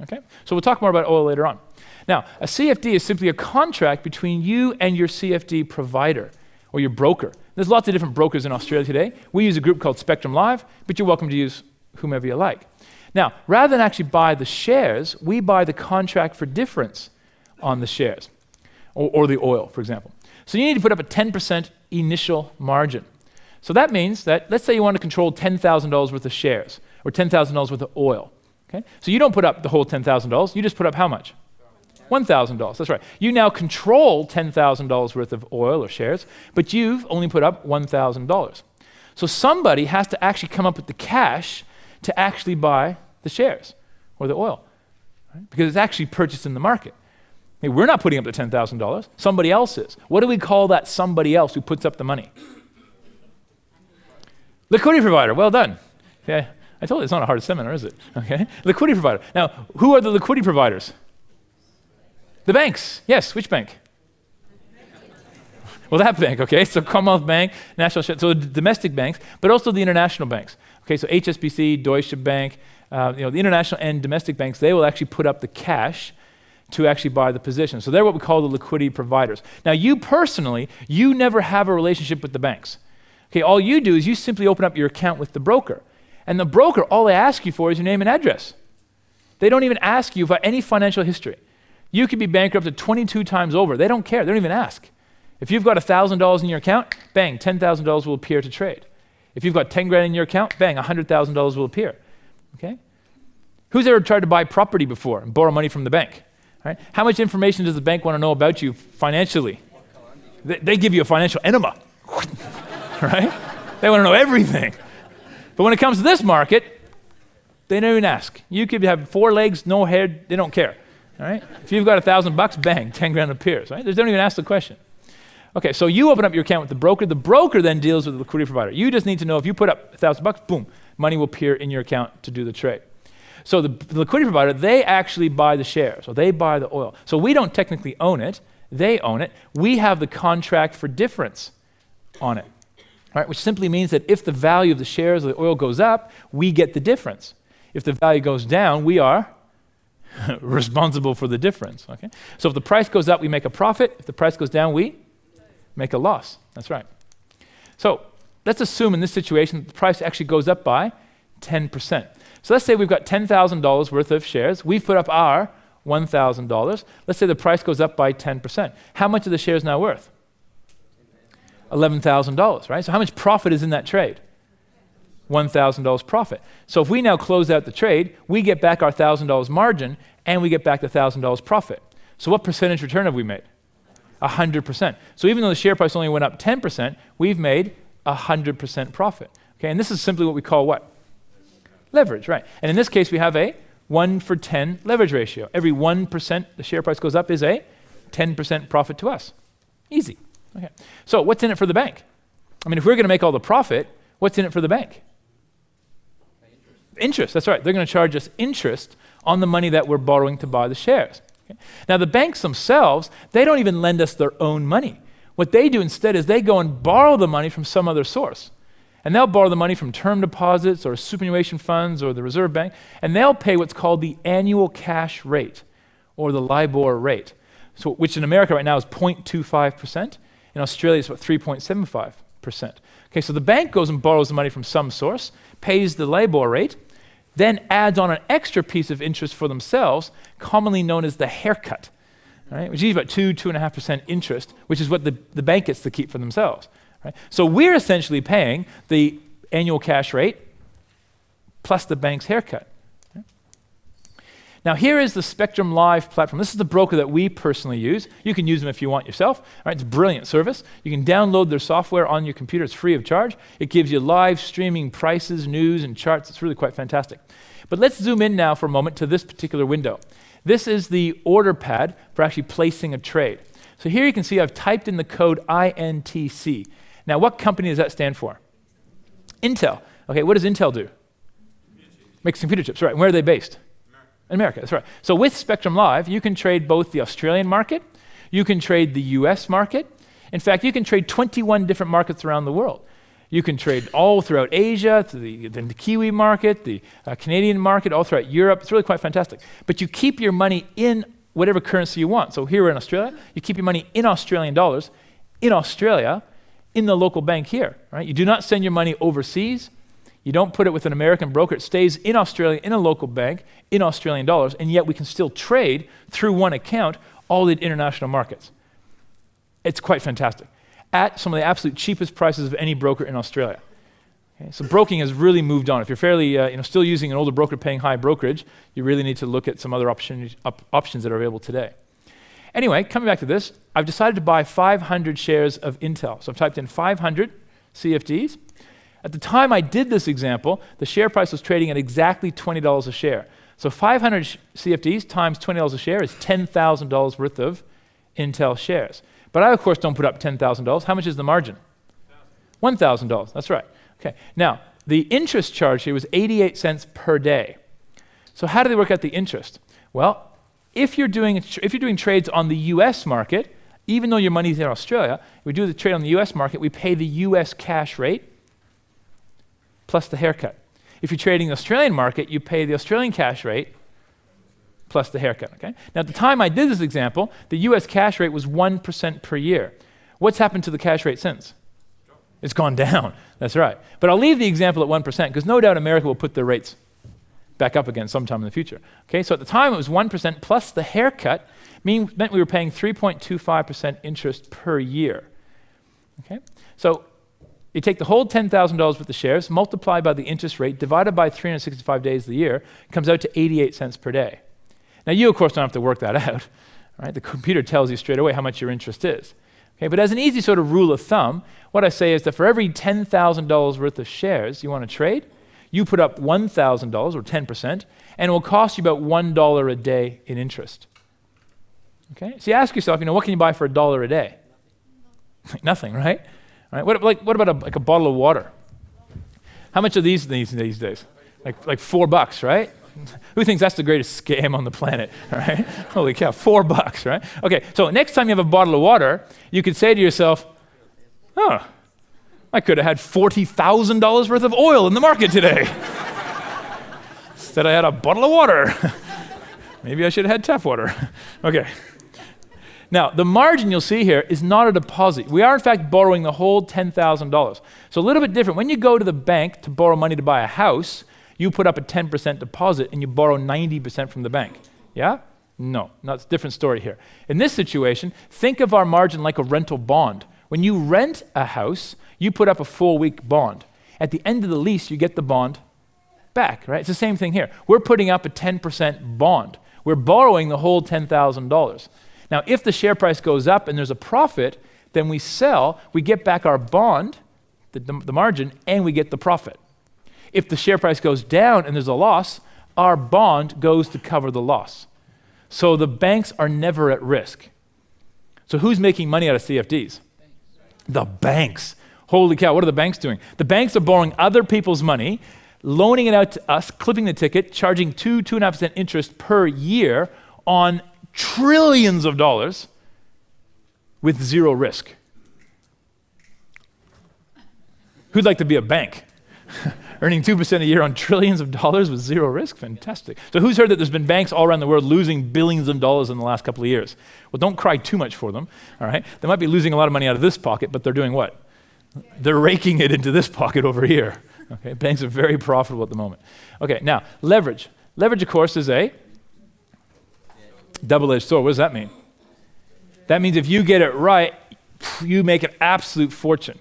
Okay? So we'll talk more about oil later on. Now, a CFD is simply a contract between you and your CFD provider or your broker. There's lots of different brokers in Australia today. We use a group called Spectrum Live, but you're welcome to use whomever you like. Now, rather than actually buy the shares, we buy the contract for difference on the shares or the oil, for example. So you need to put up a 10% initial margin. So that means that, let's say you want to control $10,000 worth of shares or $10,000 worth of oil. Okay? So you don't put up the whole $10,000, you just put up how much? $1,000, that's right. You now control $10,000 worth of oil or shares, but you've only put up $1,000. So somebody has to actually come up with the cash to actually buy the shares or the oil, right? Because it's actually purchased in the market. Hey, we're not putting up the $10,000, somebody else is. What do we call that somebody else who puts up the money? Liquidity provider, well done. Okay. I told you it's not a hard seminar, is it? Okay. Liquidity provider. Now, who are the liquidity providers? The banks. Yes, which bank? Well, that bank, okay. So Commonwealth Bank, National, so the domestic banks, but also the international banks. Okay, so HSBC, Deutsche Bank, the international and domestic banks, they will actually put up the cash to actually buy the position. So they're what we call the liquidity providers. Now, you personally, you never have a relationship with the banks. Okay, all you do is you simply open up your account with the broker. And the broker, all they ask you for is your name and address. They don't even ask you for any financial history. You could be bankrupted 22 times over. They don't care. They don't even ask. If you've got $1,000 in your account, bang, $10,000 will appear to trade. If you've got 10 grand in your account, bang, $100,000 will appear. Okay? Who's ever tried to buy property before and borrow money from the bank? Right? How much information does the bank want to know about you financially? They give you a financial enema. Right? They want to know everything. But when it comes to this market, they don't even ask. You could have 4 legs, no head, they don't care. All right? If you've got $1,000, bang, 10 grand appears. Right? They don't even ask the question. Okay, so you open up your account with the broker. The broker then deals with the liquidity provider. You just need to know if you put up $1,000, boom, money will appear in your account to do the trade. So the liquidity provider, they actually buy the shares, or they buy the oil. So we don't technically own it. They own it. We have the contract for difference on it, right? Which simply means that if the value of the shares or the oil goes up, we get the difference. If the value goes down, we are responsible for the difference. Okay? So if the price goes up, we make a profit. If the price goes down, we make a loss. That's right. So let's assume in this situation that the price actually goes up by 10%. So let's say we've got $10,000 worth of shares. We've put up our $1,000. Let's say the price goes up by 10%. How much are the shares now worth? $11,000, right? So how much profit is in that trade? $1,000 profit. So if we now close out the trade, we get back our $1,000 margin and we get back the $1,000 profit. So what percentage return have we made? 100%. So even though the share price only went up 10%, we've made 100% profit. Okay, and this is simply what we call what? Leverage, right? And in this case, we have a 1-for-10 leverage ratio. Every 1% the share price goes up is a 10% profit to us. Easy. Okay. So what's in it for the bank? I mean, if we're going to make all the profit, what's in it for the bank? Interest, that's right. They're going to charge us interest on the money that we're borrowing to buy the shares. Okay? Now, the banks themselves, they don't even lend us their own money. What they do instead is they go and borrow the money from some other source. And they'll borrow the money from term deposits or superannuation funds or the Reserve Bank, and they'll pay what's called the annual cash rate or the LIBOR rate, so, which in America right now is 0.25%. In Australia, it's about 3.75%. Okay, so the bank goes and borrows the money from some source, pays the LIBOR rate, then adds on an extra piece of interest for themselves, commonly known as the haircut, right, which is about 2.5% interest, which is what the bank gets to keep for themselves. Right? So we're essentially paying the annual cash rate plus the bank's haircut. Okay? Now here is the Spectrum Live platform. This is the broker that we personally use. You can use them if you want yourself. Right? It's a brilliant service. You can download their software on your computer. It's free of charge. It gives you live streaming prices, news, and charts. It's really quite fantastic. But let's zoom in now for a moment to this particular window. This is the order pad for actually placing a trade. So here you can see I've typed in the code INTC. Now, what company does that stand for? Intel. Okay, what does Intel do? Makes computer chips, right. And where are they based? America, that's right. So with Spectrum Live, you can trade both the Australian market, you can trade the US market. In fact, you can trade 21 different markets around the world. You can trade all throughout Asia, the Kiwi market, the Canadian market, all throughout Europe. It's really quite fantastic. But you keep your money in whatever currency you want. So here we're in Australia, you keep your money in Australian dollars, in Australia, in the local bank here, right? You do not send your money overseas. You don't put it with an American broker. It stays in Australia in a local bank in Australian dollars, and yet we can still trade through one account all the international markets. It's quite fantastic at some of the absolute cheapest prices of any broker in Australia. Okay? So broking has really moved on. If you're fairly, still using an older broker paying high brokerage, you really need to look at some other options that are available today. Anyway, coming back to this, I've decided to buy 500 shares of Intel. So I've typed in 500 CFDs. At the time I did this example, the share price was trading at exactly $20 a share. So 500 CFDs times $20 a share is $10,000 worth of Intel shares. But I, of course, don't put up $10,000. How much is the margin? $1,000. That's right. Okay. Now, the interest charge here was 88 cents per day. So how do they work out the interest? Well, if you're doing trades on the US market, even though your money's in Australia, we do the trade on the US market, we pay the US cash rate plus the haircut. If you're trading the Australian market, you pay the Australian cash rate plus the haircut. Okay? Now, at the time I did this example, the US cash rate was 1% per year. What's happened to the cash rate since? It's gone down. That's right. But I'll leave the example at 1% because no doubt America will put their rates back up again sometime in the future. Okay, so at the time it was 1% plus the haircut meant we were paying 3.25% interest per year. Okay, so you take the whole $10,000 worth of shares, multiply by the interest rate, divided by 365 days of the year, comes out to 88 cents per day. Now you, of course, don't have to work that out. Right? The computer tells you straight away how much your interest is. Okay, but as an easy sort of rule of thumb, what I say is that for every $10,000 worth of shares you want to trade, you put up $1,000 or 10%, and it will cost you about $1 a day in interest. Okay, so you ask yourself, what can you buy for $1 a day? Nothing, right? Right? What about a bottle of water? How much are these days? Like $4, right? Who thinks that's the greatest scam on the planet? All right? Holy cow, $4, right? Okay, so next time you have a bottle of water, you could say to yourself, oh, I could have had $40,000 worth of oil in the market today. Instead I had a bottle of water. Maybe I should have had tap water. Okay. Now, the margin you'll see here is not a deposit. We are, in fact, borrowing the whole $10,000. So a little bit different. When you go to the bank to borrow money to buy a house, you put up a 10% deposit and you borrow 90% from the bank. Yeah? No, it's a different story here. In this situation, think of our margin like a rental bond. When you rent a house, you put up a full week bond. At the end of the lease, you get the bond back, right? It's the same thing here. We're putting up a 10% bond. We're borrowing the whole $10,000. Now, if the share price goes up and there's a profit, then we sell, we get back our bond, the margin, and we get the profit. If the share price goes down and there's a loss, our bond goes to cover the loss. So the banks are never at risk. So who's making money out of CFDs? The banks. Holy cow, what are the banks doing? The banks are borrowing other people's money, loaning it out to us, clipping the ticket, charging 2.5% interest per year on trillions of dollars with zero risk. Who'd like to be a bank? Earning 2% a year on trillions of dollars with zero risk? Fantastic. So who's heard that there's been banks all around the world losing billions of dollars in the last couple of years? Well, don't cry too much for them, all right? They might be losing a lot of money out of this pocket, but they're doing what? They're raking it into this pocket over here. Okay, banks are very profitable at the moment. Okay, now, leverage. Leverage, of course, is a double-edged sword. What does that mean? That means if you get it right, you make an absolute fortune.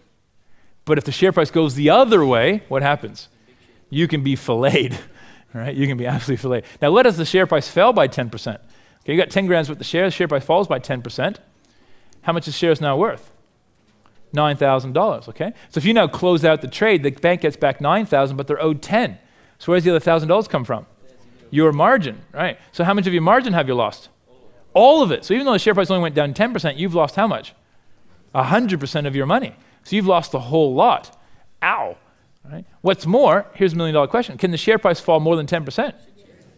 But if the share price goes the other way, what happens? You can be filleted, right? You can be absolutely filleted. Now, let us the share price fell by 10%. Okay, you got 10 grams worth of shares, share price falls by 10%. How much is shares now worth? $9,000, okay? So if you now close out the trade, the bank gets back $9,000, but they're owed 10. So where's the other $1,000 come from? Your margin, right? So how much of your margin have you lost? All of it. So even though the share price only went down 10%, you've lost how much? 100% of your money. So you've lost the whole lot. Ow. Right? What's more, here's a $1 million question. Can the share price fall more than 10%?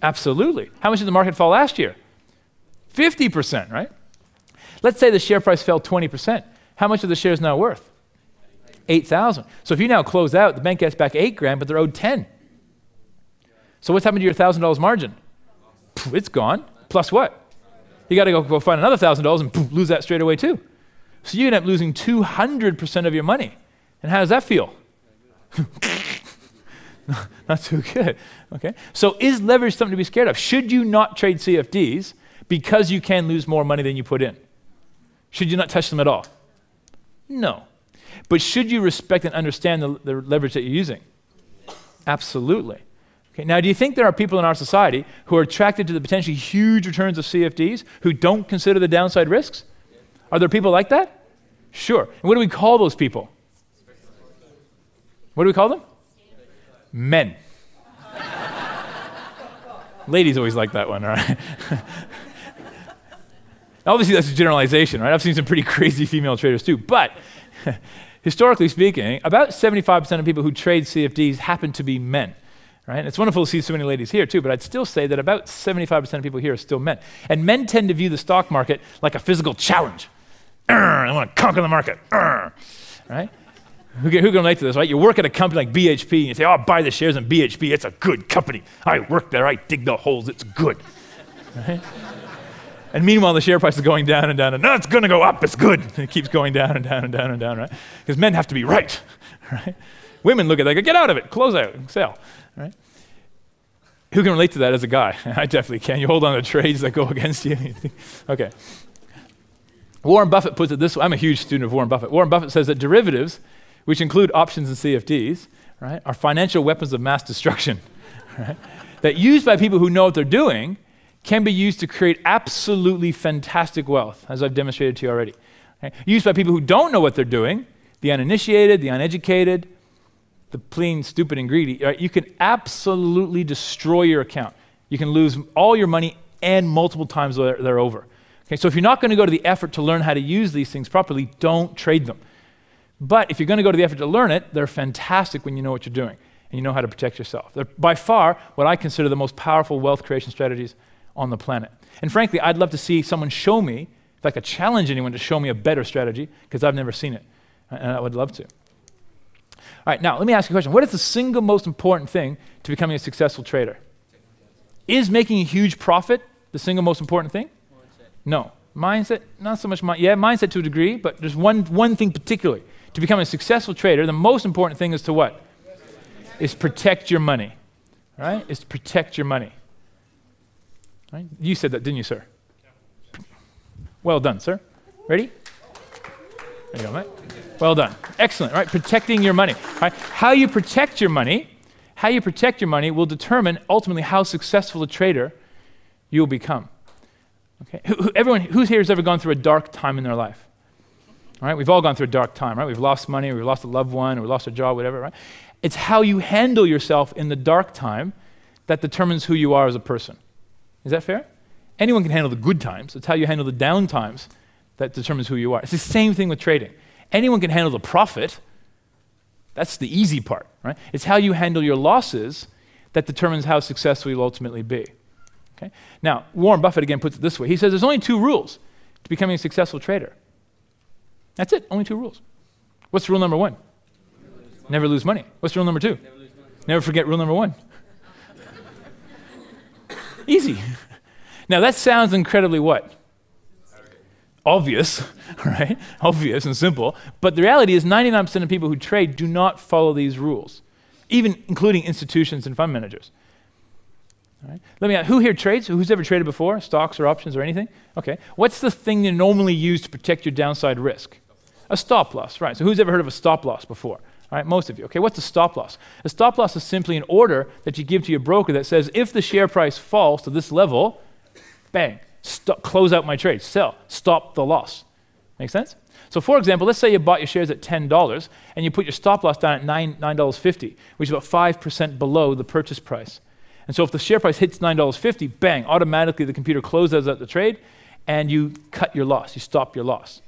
Absolutely. How much did the market fall last year? 50%, right? Let's say the share price fell 20%. How much are the shares now worth? 8,000. So if you now close out, the bank gets back 8 grand, but they're owed 10. So what's happened to your $1,000 margin? Poof, it's gone. Plus what? You got to go find another $1,000 and poof, lose that straight away too. So you end up losing 200% of your money. And how does that feel? Not too good. Okay. So is leverage something to be scared of? Should you not trade CFDs because you can lose more money than you put in? Should you not touch them at all? No. But should you respect and understand the leverage that you're using? Absolutely. Okay. Now, do you think there are people in our society who are attracted to the potentially huge returns of CFDs who don't consider the downside risks? Are there people like that? Sure. And what do we call those people? What do we call them? Men. Ladies always like that one, all right? Obviously, that's a generalization, right? I've seen some pretty crazy female traders too. But historically speaking, about 75% of people who trade CFDs happen to be men. Right? And it's wonderful to see so many ladies here too, but I'd still say that about 75% of people here are still men. And men tend to view the stock market like a physical challenge. I want to conquer the market. Right? Who can relate to this, right? You work at a company like BHP and you say, oh, I'll buy the shares in BHP. It's a good company. I work there. I dig the holes. It's good. Right? And meanwhile, the share price is going down and down. And no, it's going to go up. It's good. And it keeps going down and down and down and down, right? Because men have to be right. Right? Women look at that, go, get out of it, close out, sell. Right? Who can relate to that as a guy? I definitely can. You hold on to trades that go against you. Okay. Warren Buffett puts it this way. I'm a huge student of Warren Buffett. Warren Buffett says that derivatives, which include options and CFDs, right, are financial weapons of mass destruction. Right? That used by people who know what they're doing can be used to create absolutely fantastic wealth, as I've demonstrated to you already. Okay? Used by people who don't know what they're doing, the uninitiated, the uneducated, the plain, stupid, and greedy, right? You can absolutely destroy your account. You can lose all your money and multiple times they're over. Okay, so if you're not going to go to the effort to learn how to use these things properly, don't trade them. But if you're going to go to the effort to learn it, they're fantastic when you know what you're doing and you know how to protect yourself. They're by far what I consider the most powerful wealth creation strategies on the planet. And frankly, I'd love to see someone show me, if I could challenge anyone to show me a better strategy, because I've never seen it, and I would love to. All right, now let me ask you a question. What is the single most important thing to becoming a successful trader? Is making a huge profit the single most important thing? No. Mindset, not so much mindset to a degree, but there's one thing particularly. To become a successful trader, the most important thing is to what? Is protect your money. Right? Is to protect your money. Right? You said that, didn't you, sir? Well done, sir. Ready? There you go, mate. Well done. Excellent, right? Protecting your money. Right? How you protect your money will determine ultimately how successful a trader you'll become. Okay? Who's here has ever gone through a dark time in their life? All right? We've all gone through a dark time, right? We've lost money, we've lost a loved one, or we lost a job, whatever, right? It's how you handle yourself in the dark time that determines who you are as a person. Is that fair? Anyone can handle the good times. It's how you handle the down times that determines who you are. It's the same thing with trading. Anyone can handle the profit. That's the easy part, right? It's how you handle your losses that determines how successful you'll ultimately be. Okay? Now, Warren Buffett again puts it this way. He says there's only 2 rules to becoming a successful trader. That's it, only 2 rules. What's rule number 1? Never lose money. What's rule number 2? Never forget rule number 1. Easy. Now that sounds incredibly what? Obvious, right? Obvious and simple. But the reality is 99% of people who trade do not follow these rules, even including institutions and fund managers. All right? Let me ask, who here trades? Who's ever traded before? Stocks or options or anything? Okay. What's the thing you normally use to protect your downside risk? A stop loss, right? So who's ever heard of a stop loss before? All right, most of you. Okay, what's a stop loss? A stop loss is simply an order that you give to your broker that says, if the share price falls to this level, bang, close out my trade, sell, stop the loss. Make sense? So for example, let's say you bought your shares at $10 and you put your stop loss down at $9.50, which is about 5% below the purchase price. And so if the share price hits $9.50, bang, automatically the computer closes out the trade and you cut your loss, you stop your loss.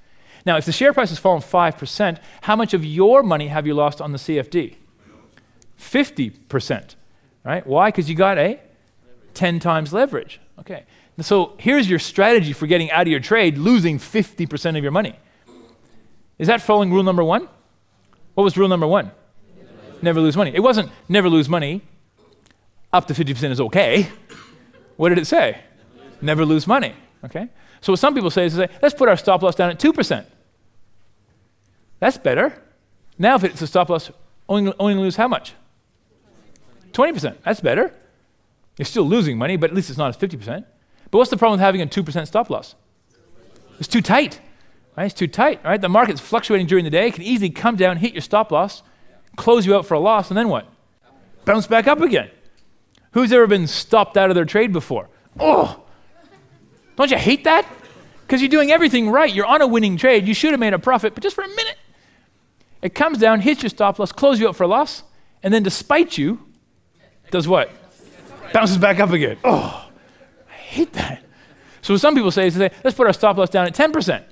Now, if the share price has fallen 5%, how much of your money have you lost on the CFD? 50%, right? Why? Because you got a 10 times leverage. Okay. So here's your strategy for getting out of your trade, losing 50% of your money. Is that following rule number 1? What was rule number 1? Never lose money. It wasn't never lose money, up to 50% is okay. What did it say? Never lose money, okay? So what some people say is, let's put our stop loss down at 2%. That's better. Now if it's a stop loss, only lose how much? 20%. That's better. You're still losing money, but at least it's not as 50%. But what's the problem with having a 2% stop loss? It's too tight. Right? It's too tight. Right? The market's fluctuating during the day. It can easily come down, hit your stop loss, close you out for a loss, and then what? Bounce back up again. Who's ever been stopped out of their trade before? Oh, don't you hate that? Because you're doing everything right. You're on a winning trade. You should have made a profit, but just for a minute. It comes down, hits your stop loss, closes you out for a loss, and then despite you, does what? Bounces back up again. Oh, I hate that. So what some people say is, let's put our stop loss down at 10%.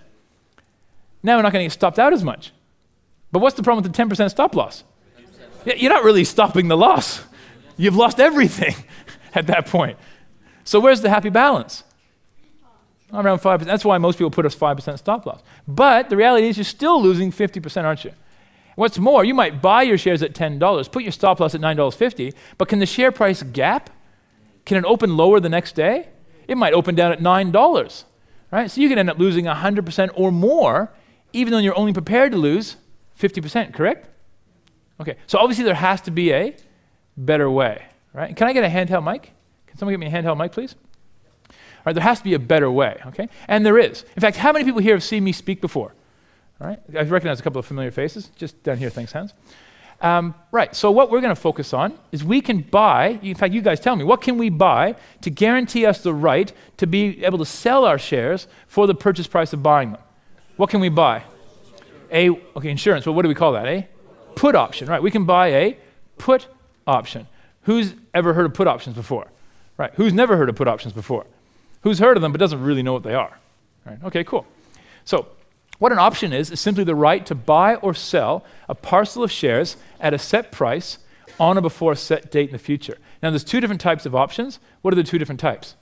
Now we're not going to get stopped out as much. But what's the problem with the 10% stop loss? You're not really stopping the loss. You've lost everything at that point. So where's the happy balance? Around 5%. That's why most people put a 5% stop loss. But the reality is you're still losing 50%, aren't you? What's more, you might buy your shares at $10, put your stop loss at $9.50, but can the share price gap? Can it open lower the next day? It might open down at $9, right? So you can end up losing 100% or more, even though you're only prepared to lose 50%, correct? Okay, so obviously there has to be a better way, right? Can I get a handheld mic? Can someone get me a handheld mic, please? All right, there has to be a better way, okay? And there is. In fact, how many people here have seen me speak before? All right, I recognize a couple of familiar faces, just down here, thanks, hands. Right, so what we're going to focus on is we can buy, in fact, you guys tell me, what can we buy to guarantee us the right to be able to sell our shares for the purchase price of buying them? What can we buy? Okay, insurance, well, what do we call that, a put option, right? We can buy a put option. Who's ever heard of put options before? Right, who's never heard of put options before? Who's heard of them but doesn't really know what they are? Right, okay, cool. So what an option is simply the right to buy or sell a parcel of shares at a set price on or before a set date in the future. Now there's 2 different types of options. What are the 2 different types?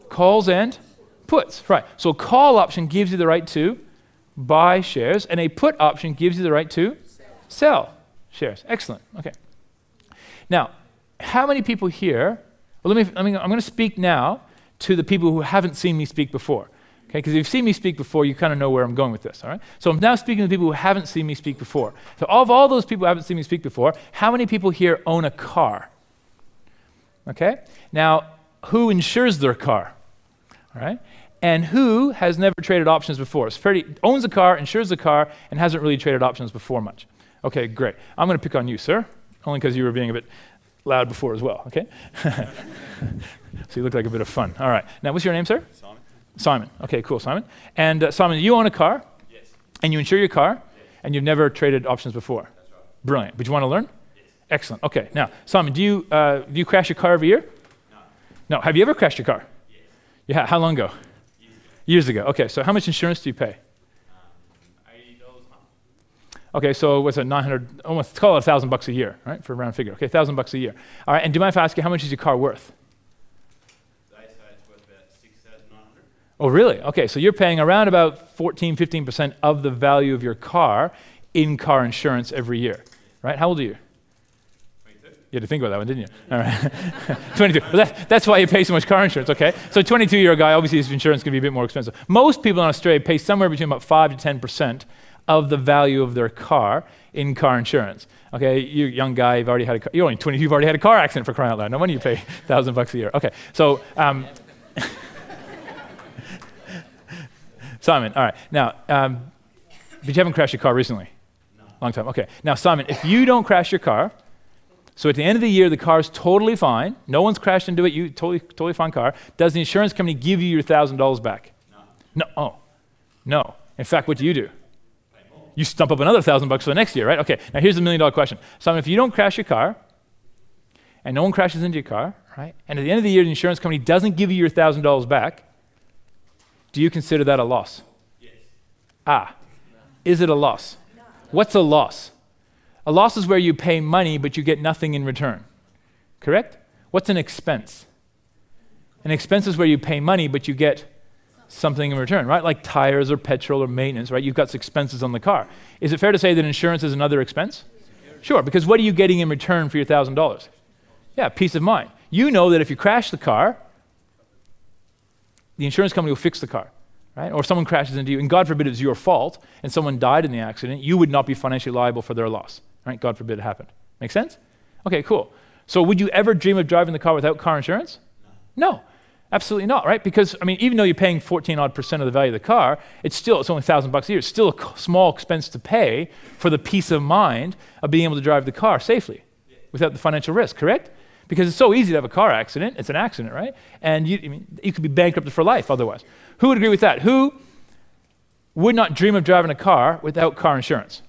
Calls and puts, right. So a call option gives you the right to buy shares, and a put option gives you the right to sell shares. Excellent, okay. Now, how many people here, well, I'm going to speak now to the people who haven't seen me speak before. Okay, because if you've seen me speak before, you kind of know where I'm going with this, all right? So I'm now speaking to people who haven't seen me speak before. So of all those people who haven't seen me speak before, how many people here own a car? Okay, now who insures their car? All right, and who has never traded options before? So owns a car, insures a car, and hasn't really traded options before much. Okay, great. I'm going to pick on you, sir, only because you were being a bit loud before as well, okay? So you look like a bit of fun. All right, now what's your name, sir? Simon. Simon. Okay, cool, Simon. And Simon, you own a car, Yes. and you insure your car, Yes. and you've never traded options before. That's right. Brilliant. But you want to learn? Yes. Excellent. Okay, now, Simon, do you crash your car every year? No. No. Have you ever crashed your car? Yes. Yeah. How long ago? Years Years ago. ago. Okay, so how much insurance do you pay? $80 a month. Okay, so what's it, 900, almost, let's call it $1,000 a year, right, for a round figure. Okay, $1,000 a year. All right, and do you mind if I ask you, how much is your car worth? They say it's worth about $6,900. Oh, really? Okay, so you're paying around about 15% of the value of your car in car insurance every year, right? How old are you? 22. You had to think about that one, didn't you? All right. 22. Well, that's why you pay so much car insurance, okay? So 22-year-old guy, obviously his insurance can be a bit more expensive. Most people in Australia pay somewhere between about 5 to 10% of the value of their car in car insurance. Okay, you young guy, you've already had a car, you're only 22, you've already had a car accident, for crying out loud. No wonder you pay $1,000 a year. Okay, so Simon, all right. Now, but you haven't crashed your car recently? No. Long time, okay. Now, Simon, if you don't crash your car, so at the end of the year, the car's totally fine, no one's crashed into it, you totally fine car, does the insurance company give you your $1,000 back? No. No, oh, no. In fact, what do? You stump up another $1,000 for the next year, right? Okay, now here's the million-dollar question. Simon, if you don't crash your car, and no one crashes into your car, right, and at the end of the year, the insurance company doesn't give you your $1,000 back, do you consider that a loss? Yes. Ah, is it a loss? No. What's a loss? A loss is where you pay money, but you get nothing in return, correct? What's an expense? An expense is where you pay money, but you get something in return, right? Like tires or petrol or maintenance, right? You've got expenses on the car. Is it fair to say that insurance is another expense? Sure, because what are you getting in return for your $1,000? Yeah, peace of mind. You know that if you crash the car, the insurance company will fix the car, right? Or if someone crashes into you, and God forbid it's your fault, and someone died in the accident, you would not be financially liable for their loss, right? God forbid it happened. Make sense? Okay, cool. So would you ever dream of driving the car without car insurance? No. Absolutely not, right? Because, I mean, even though you're paying 14% of the value of the car, it's only $1,000 a year. It's still a small expense to pay for the peace of mind of being able to drive the car safely without the financial risk, correct? Because it's so easy to have a car accident. It's an accident, right? And you could be bankrupted for life otherwise. Who would agree with that? Who would not dream of driving a car without car insurance?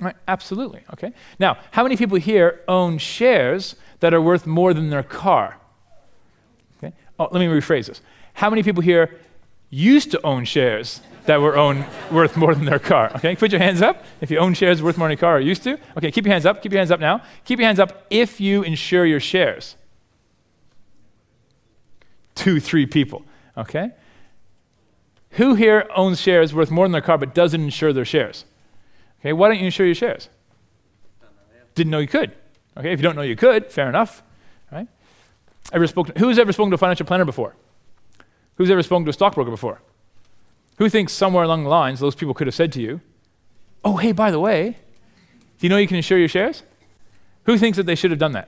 Right? Absolutely, okay? Now, how many people here own shares that are worth more than their car? Oh, let me rephrase this. How many people here used to own shares that were worth more than their car? Okay, put your hands up if you own shares worth more than your car or used to. Okay, keep your hands up. Keep your hands up now. Keep your hands up if you insure your shares. 2, 3 people. Okay. Who here owns shares worth more than their car but doesn't insure their shares? Okay, why don't you insure your shares? Didn't know you could. Okay, if you don't know you could, fair enough. Right? Who's ever spoken to a financial planner before? Who's ever spoken to a stockbroker before? Who thinks somewhere along the lines those people could have said to you, oh, hey, by the way, do you know you can insure your shares? Who thinks that they should have done that?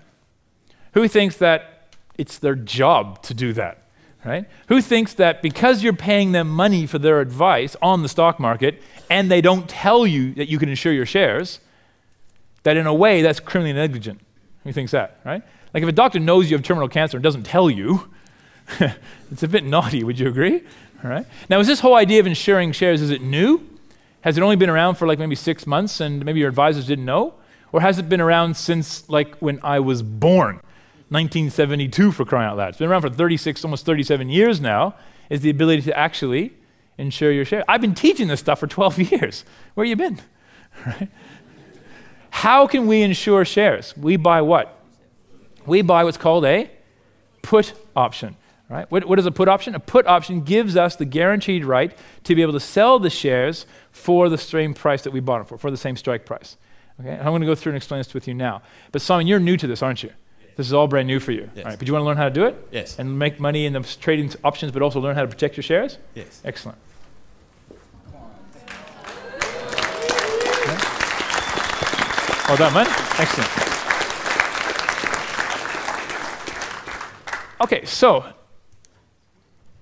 Who thinks that it's their job to do that, right? Who thinks that because you're paying them money for their advice on the stock market and they don't tell you that you can insure your shares, that in a way that's criminally negligent? Who thinks that, right? Like if a doctor knows you have terminal cancer and doesn't tell you, it's a bit naughty, would you agree? All right. Now, is this whole idea of insuring shares, is it new? Has it only been around for like maybe 6 months and maybe your advisors didn't know? Or has it been around since like when I was born, 1972 for crying out loud? It's been around for 36, almost 37 years now, is the ability to actually insure your shares. I've been teaching this stuff for 12 years. Where you been? Right? How can we insure shares? We buy what? We buy what's called a put option. Right? What is a put option? A put option gives us the guaranteed right to be able to sell the shares for the same price that we bought them for the same strike price. Okay? And I'm going to go through and explain this with you now. But Simon, you're new to this, aren't you? Yes. This is all brand new for you. Yes. All right, but you want to learn how to do it? Yes. And make money in the trading options, but also learn how to protect your shares? Yes. Excellent. Well done, man. Excellent. Okay, so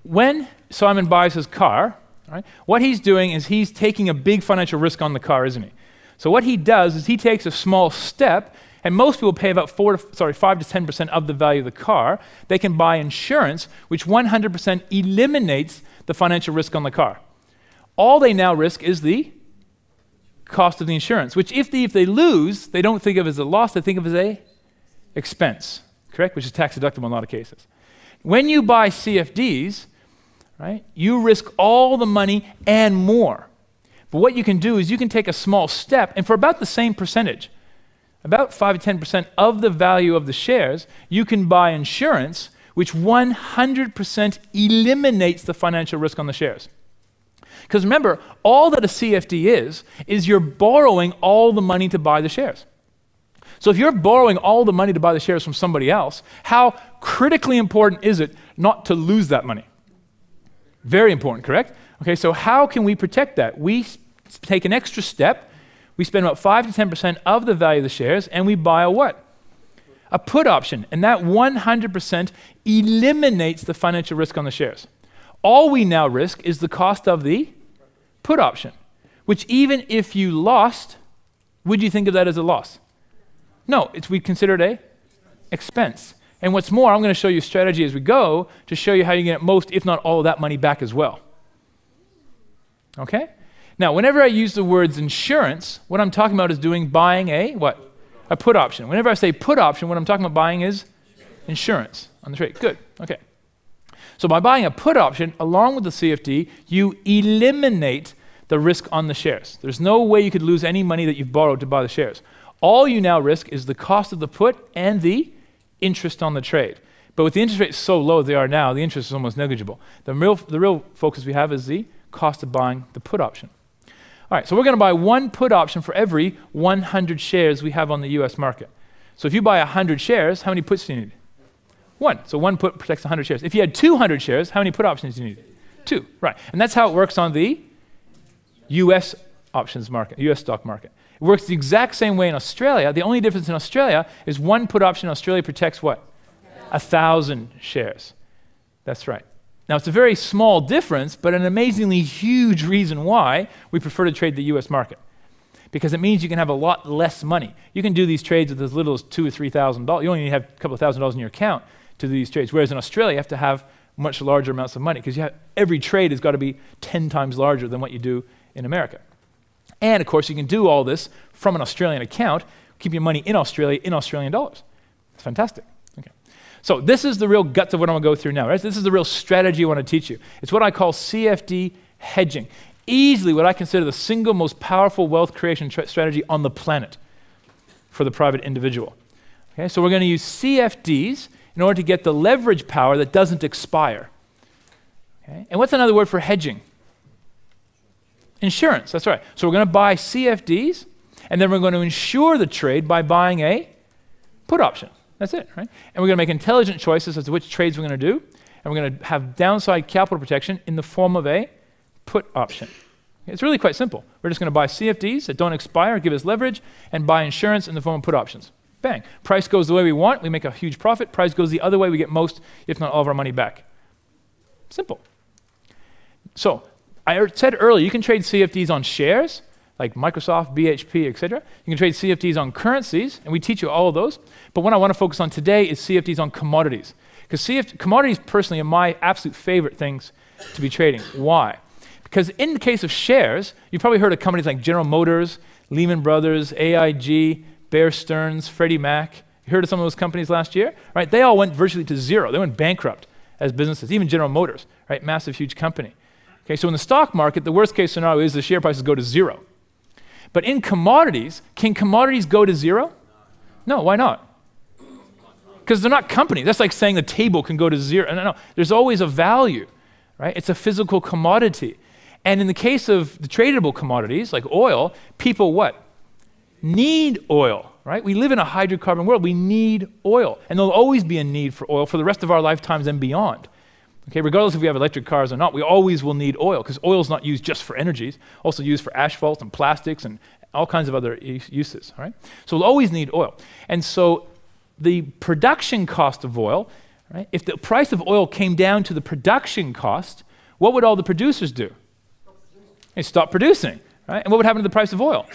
when Simon buys his car, right, what he's doing is he's taking a big financial risk on the car, isn't he? So what he does is he takes a small step, and most people pay about 5 to 10% of the value of the car. They can buy insurance, which 100% eliminates the financial risk on the car. All they now risk is the cost of the insurance, which if they lose, they don't think of as a loss, they think of as a expense, correct? Which is tax deductible in a lot of cases. When you buy CFDs, right, you risk all the money and more. But what you can do is you can take a small step, and for about the same percentage, about 5 to 10% of the value of the shares, you can buy insurance, which 100% eliminates the financial risk on the shares. Because remember, all that a CFD is you're borrowing all the money to buy the shares. So if you're borrowing all the money to buy the shares from somebody else, how critically important is it not to lose that money? Very important, correct? Okay, so how can we protect that? We take an extra step. We spend about 5 to 10% of the value of the shares, and we buy a what? A put option. And that 100% eliminates the financial risk on the shares. All we now risk is the cost of the put option, which even if you lost, would you think of that as a loss? No, we consider it a expense. And what's more, I'm going to show you a strategy as we go to show you how you get most, if not all of that money back as well. Okay? Now, whenever I use the words insurance, what I'm talking about is buying a what? A put option. Whenever I say put option, what I'm talking about buying is insurance on the trade. Good. Okay. So by buying a put option along with the CFD, you eliminate the risk on the shares. There's no way you could lose any money that you've borrowed to buy the shares. All you now risk is the cost of the put and the interest on the trade. But with the interest rates so low they are now, the interest is almost negligible. The real focus we have is the cost of buying the put option. All right, so we're going to buy one put option for every 100 shares we have on the US market. So if you buy 100 shares, how many puts do you need? One. So one put protects 100 shares. If you had 200 shares, how many put options do you need? 2. Right. And that's how it works on the US options market, US stock market. It works the exact same way in Australia. The only difference in Australia is one put option in Australia protects what? 1,000 shares. That's right. Now, it's a very small difference, but an amazingly huge reason why we prefer to trade the US market. Because it means you can have a lot less money. You can do these trades with as little as $2,000 or $3,000. You only need to have a couple of $1,000s in your account to do these trades. Whereas in Australia, you have to have much larger amounts of money because every trade has got to be 10 times larger than what you do in America. And of course, you can do all this from an Australian account, keep your money in Australia in Australian dollars. It's fantastic. Okay. So this is the real guts of what I'm going to go through now. Right? This is the real strategy I want to teach you. It's what I call CFD hedging. Easily what I consider the single most powerful wealth creation strategy on the planet for the private individual. Okay, so we're going to use CFDs in order to get the leverage power that doesn't expire. Okay? And what's another word for hedging? Insurance, that's right. So we're going to buy CFDs, and then we're going to insure the trade by buying a put option. That's it, right? And we're going to make intelligent choices as to which trades we're going to do, and we're going to have downside capital protection in the form of a put option. It's really quite simple. We're just going to buy CFDs that don't expire, give us leverage, and buy insurance in the form of put options. Bang. Price goes the way we want, we make a huge profit. Price goes the other way, we get most, if not all of our money back. Simple. So, I said earlier, you can trade CFDs on shares, like Microsoft, BHP, etc. You can trade CFDs on currencies, and we teach you all of those. But what I want to focus on today is CFDs on commodities. Because commodities, personally, are my absolute favorite things to be trading. Why? Because in the case of shares, you've probably heard of companies like General Motors, Lehman Brothers, AIG, Bear Stearns, Freddie Mac. You heard of some of those companies last year? Right? They all went virtually to zero. They went bankrupt as businesses, even General Motors, right? Massive, huge company. Okay, so in the stock market, the worst case scenario is the share prices go to zero. But in commodities, can commodities go to zero? No, why not? Because they're not companies. That's like saying the table can go to zero. No. There's always a value, right? It's a physical commodity. And in the case of the tradable commodities, like oil, people what? Need oil. right? We live in a hydrocarbon world. We need oil, and there'll always be a need for oil for the rest of our lifetimes and beyond. Okay, regardless if we have electric cars or not, we always will need oil because oil is not used just for energy. It's also used for asphalt and plastics and all kinds of other uses, all right? So we'll always need oil. And so the production cost of oil, right? If the price of oil came down to the production cost, what would all the producers do? They stop producing, right? And what would happen to the price of oil?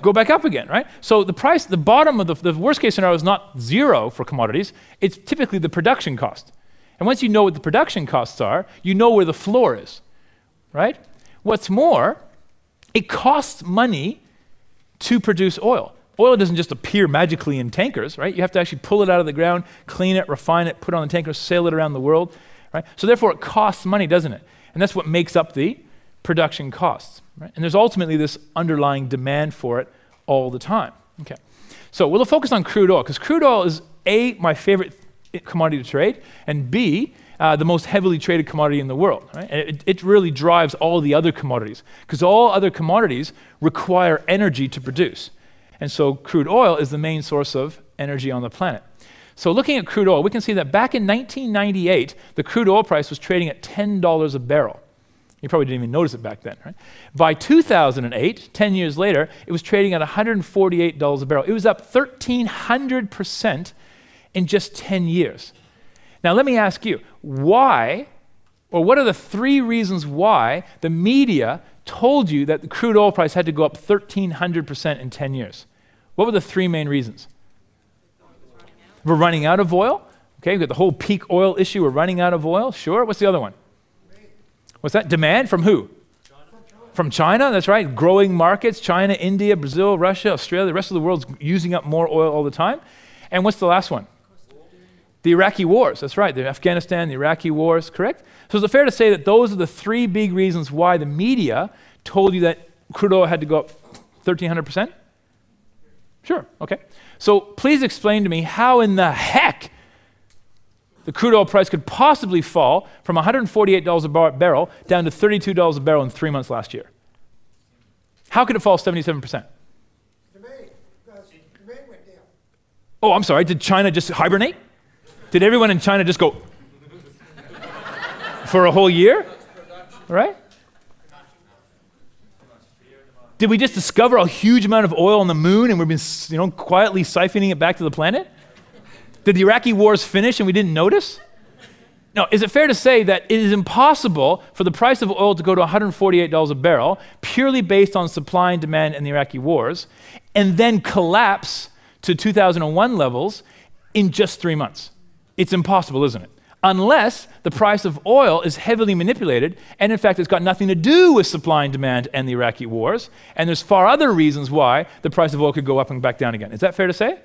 Go back up again, right? So the price, the bottom of the worst case scenario is not zero for commodities. It's typically the production cost. And once you know what the production costs are, you know where the floor is, right? What's more, it costs money to produce oil. Oil doesn't just appear magically in tankers, right? You have to actually pull it out of the ground, clean it, refine it, put it on the tankers, sail it around the world, right? So therefore it costs money, doesn't it? And that's what makes up the production costs, right? And there's ultimately this underlying demand for it all the time. Okay. So we'll focus on crude oil because crude oil is A, my favorite commodity to trade, and B, the most heavily traded commodity in the world. Right? And it really drives all the other commodities because all other commodities require energy to produce. And so crude oil is the main source of energy on the planet. So looking at crude oil, we can see that back in 1998, the crude oil price was trading at $10 a barrel. You probably didn't even notice it back then, right? By 2008, 10 years later, it was trading at $148 a barrel. It was up 1,300% in just 10 years. Now, let me ask you, why, or what are the 3 reasons why the media told you that the crude oil price had to go up 1,300% in 10 years? What were the 3 main reasons? We're running out of oil. Okay, we've got the whole peak oil issue. We're running out of oil. Sure. What's the other one? What's that? Demand from who? From China, that's right. Growing markets, China, India, Brazil, Russia, Australia, the rest of the world's using up more oil all the time. And what's the last one? The Iraqi wars, that's right. The Afghanistan, the Iraqi wars, correct? So is it fair to say that those are the 3 big reasons why the media told you that crude oil had to go up 1,300%? Sure, okay. So please explain to me how in the heck the crude oil price could possibly fall from $148 a barrel down to $32 a barrel in 3 months last year. How could it fall 77%? Demand went down. Oh, I'm sorry, did China just hibernate? Did everyone in China just go for a whole year? Right? Did we just discover a huge amount of oil on the moon and we've been, quietly siphoning it back to the planet? Did the Iraqi wars finish and we didn't notice? No, is it fair to say that it is impossible for the price of oil to go to $148 a barrel purely based on supply and demand in the Iraqi wars and then collapse to 2001 levels in just 3 months? It's impossible, isn't it? Unless the price of oil is heavily manipulated, and in fact, it's got nothing to do with supply and demand and the Iraqi wars, and there's far other reasons why the price of oil could go up and back down again. Is that fair to say?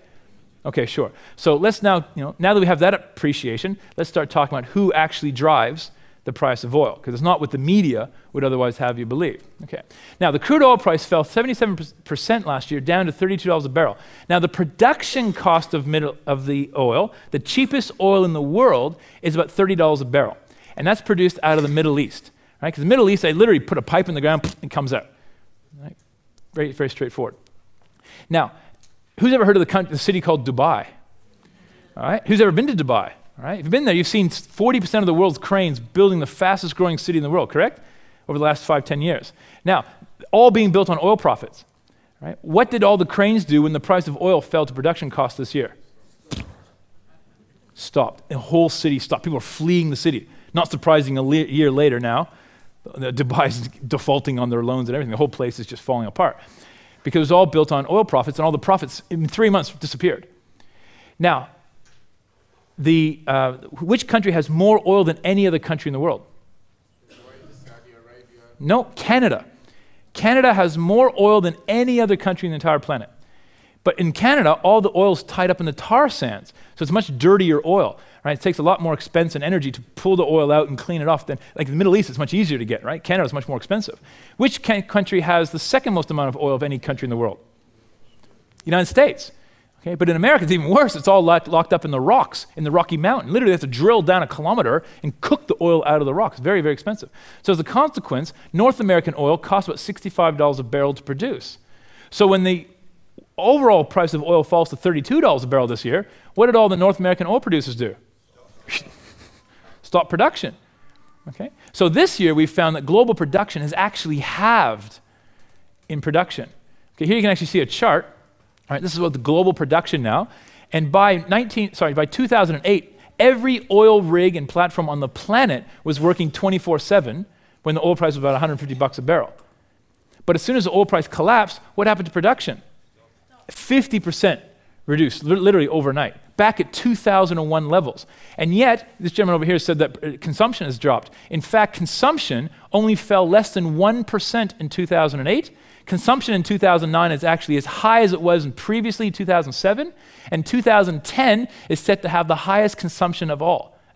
Okay, sure. So let's now, now that we have that appreciation, let's start talking about who actually drives the price of oil, because it's not what the media would otherwise have you believe. Okay. Now, the crude oil price fell 77% last year, down to $32 a barrel. Now, the production cost of the oil, the cheapest oil in the world, is about $30 a barrel. And that's produced out of the Middle East, right? Because the Middle East, they literally put a pipe in the ground and it comes out. Right? Very, very straightforward. Now, who's ever heard of the city called Dubai? All right? Who's ever been to Dubai? All right? If you've been there, you've seen 40% of the world's cranes building the fastest growing city in the world, correct? Over the last 5-10 years. Now, all being built on oil profits. Right? What did all the cranes do when the price of oil fell to production costs this year? Stopped. The whole city stopped. People are fleeing the city. Not surprising, a year later now, Dubai's defaulting on their loans and everything. The whole place is just falling apart. Because it was all built on oil profits, and all the profits in 3 months disappeared. Now, which country has more oil than any other country in the world? No, Canada. Canada has more oil than any other country in the entire planet. But in Canada, all the oil is tied up in the tar sands, so it's much dirtier oil. Right? It takes a lot more expense and energy to pull the oil out and clean it off than, like the Middle East, it's much easier to get, right? Canada is much more expensive. Which country has the second most amount of oil of any country in the world? United States. Okay, but in America, it's even worse. It's all locked up in the rocks, in the Rocky Mountain. Literally, they have to drill down a kilometer and cook the oil out of the rocks. Very, very expensive. So as a consequence, North American oil costs about $65 a barrel to produce. So when the overall price of oil falls to $32 a barrel this year, what did all the North American oil producers do? Stop production. Okay? So this year we found that global production has actually halved in production. Okay, here you can actually see a chart. All right, this is about the global production now. And by 2008, every oil rig and platform on the planet was working 24/7 when the oil price was about $150 a barrel. But as soon as the oil price collapsed, what happened to production? 50% reduced, literally overnight, back at 2001 levels. And yet, this gentleman over here said that consumption has dropped. In fact, consumption only fell less than 1% in 2008. Consumption in 2009 is actually as high as it was in previously 2007, and 2010 is set to have the highest consumption of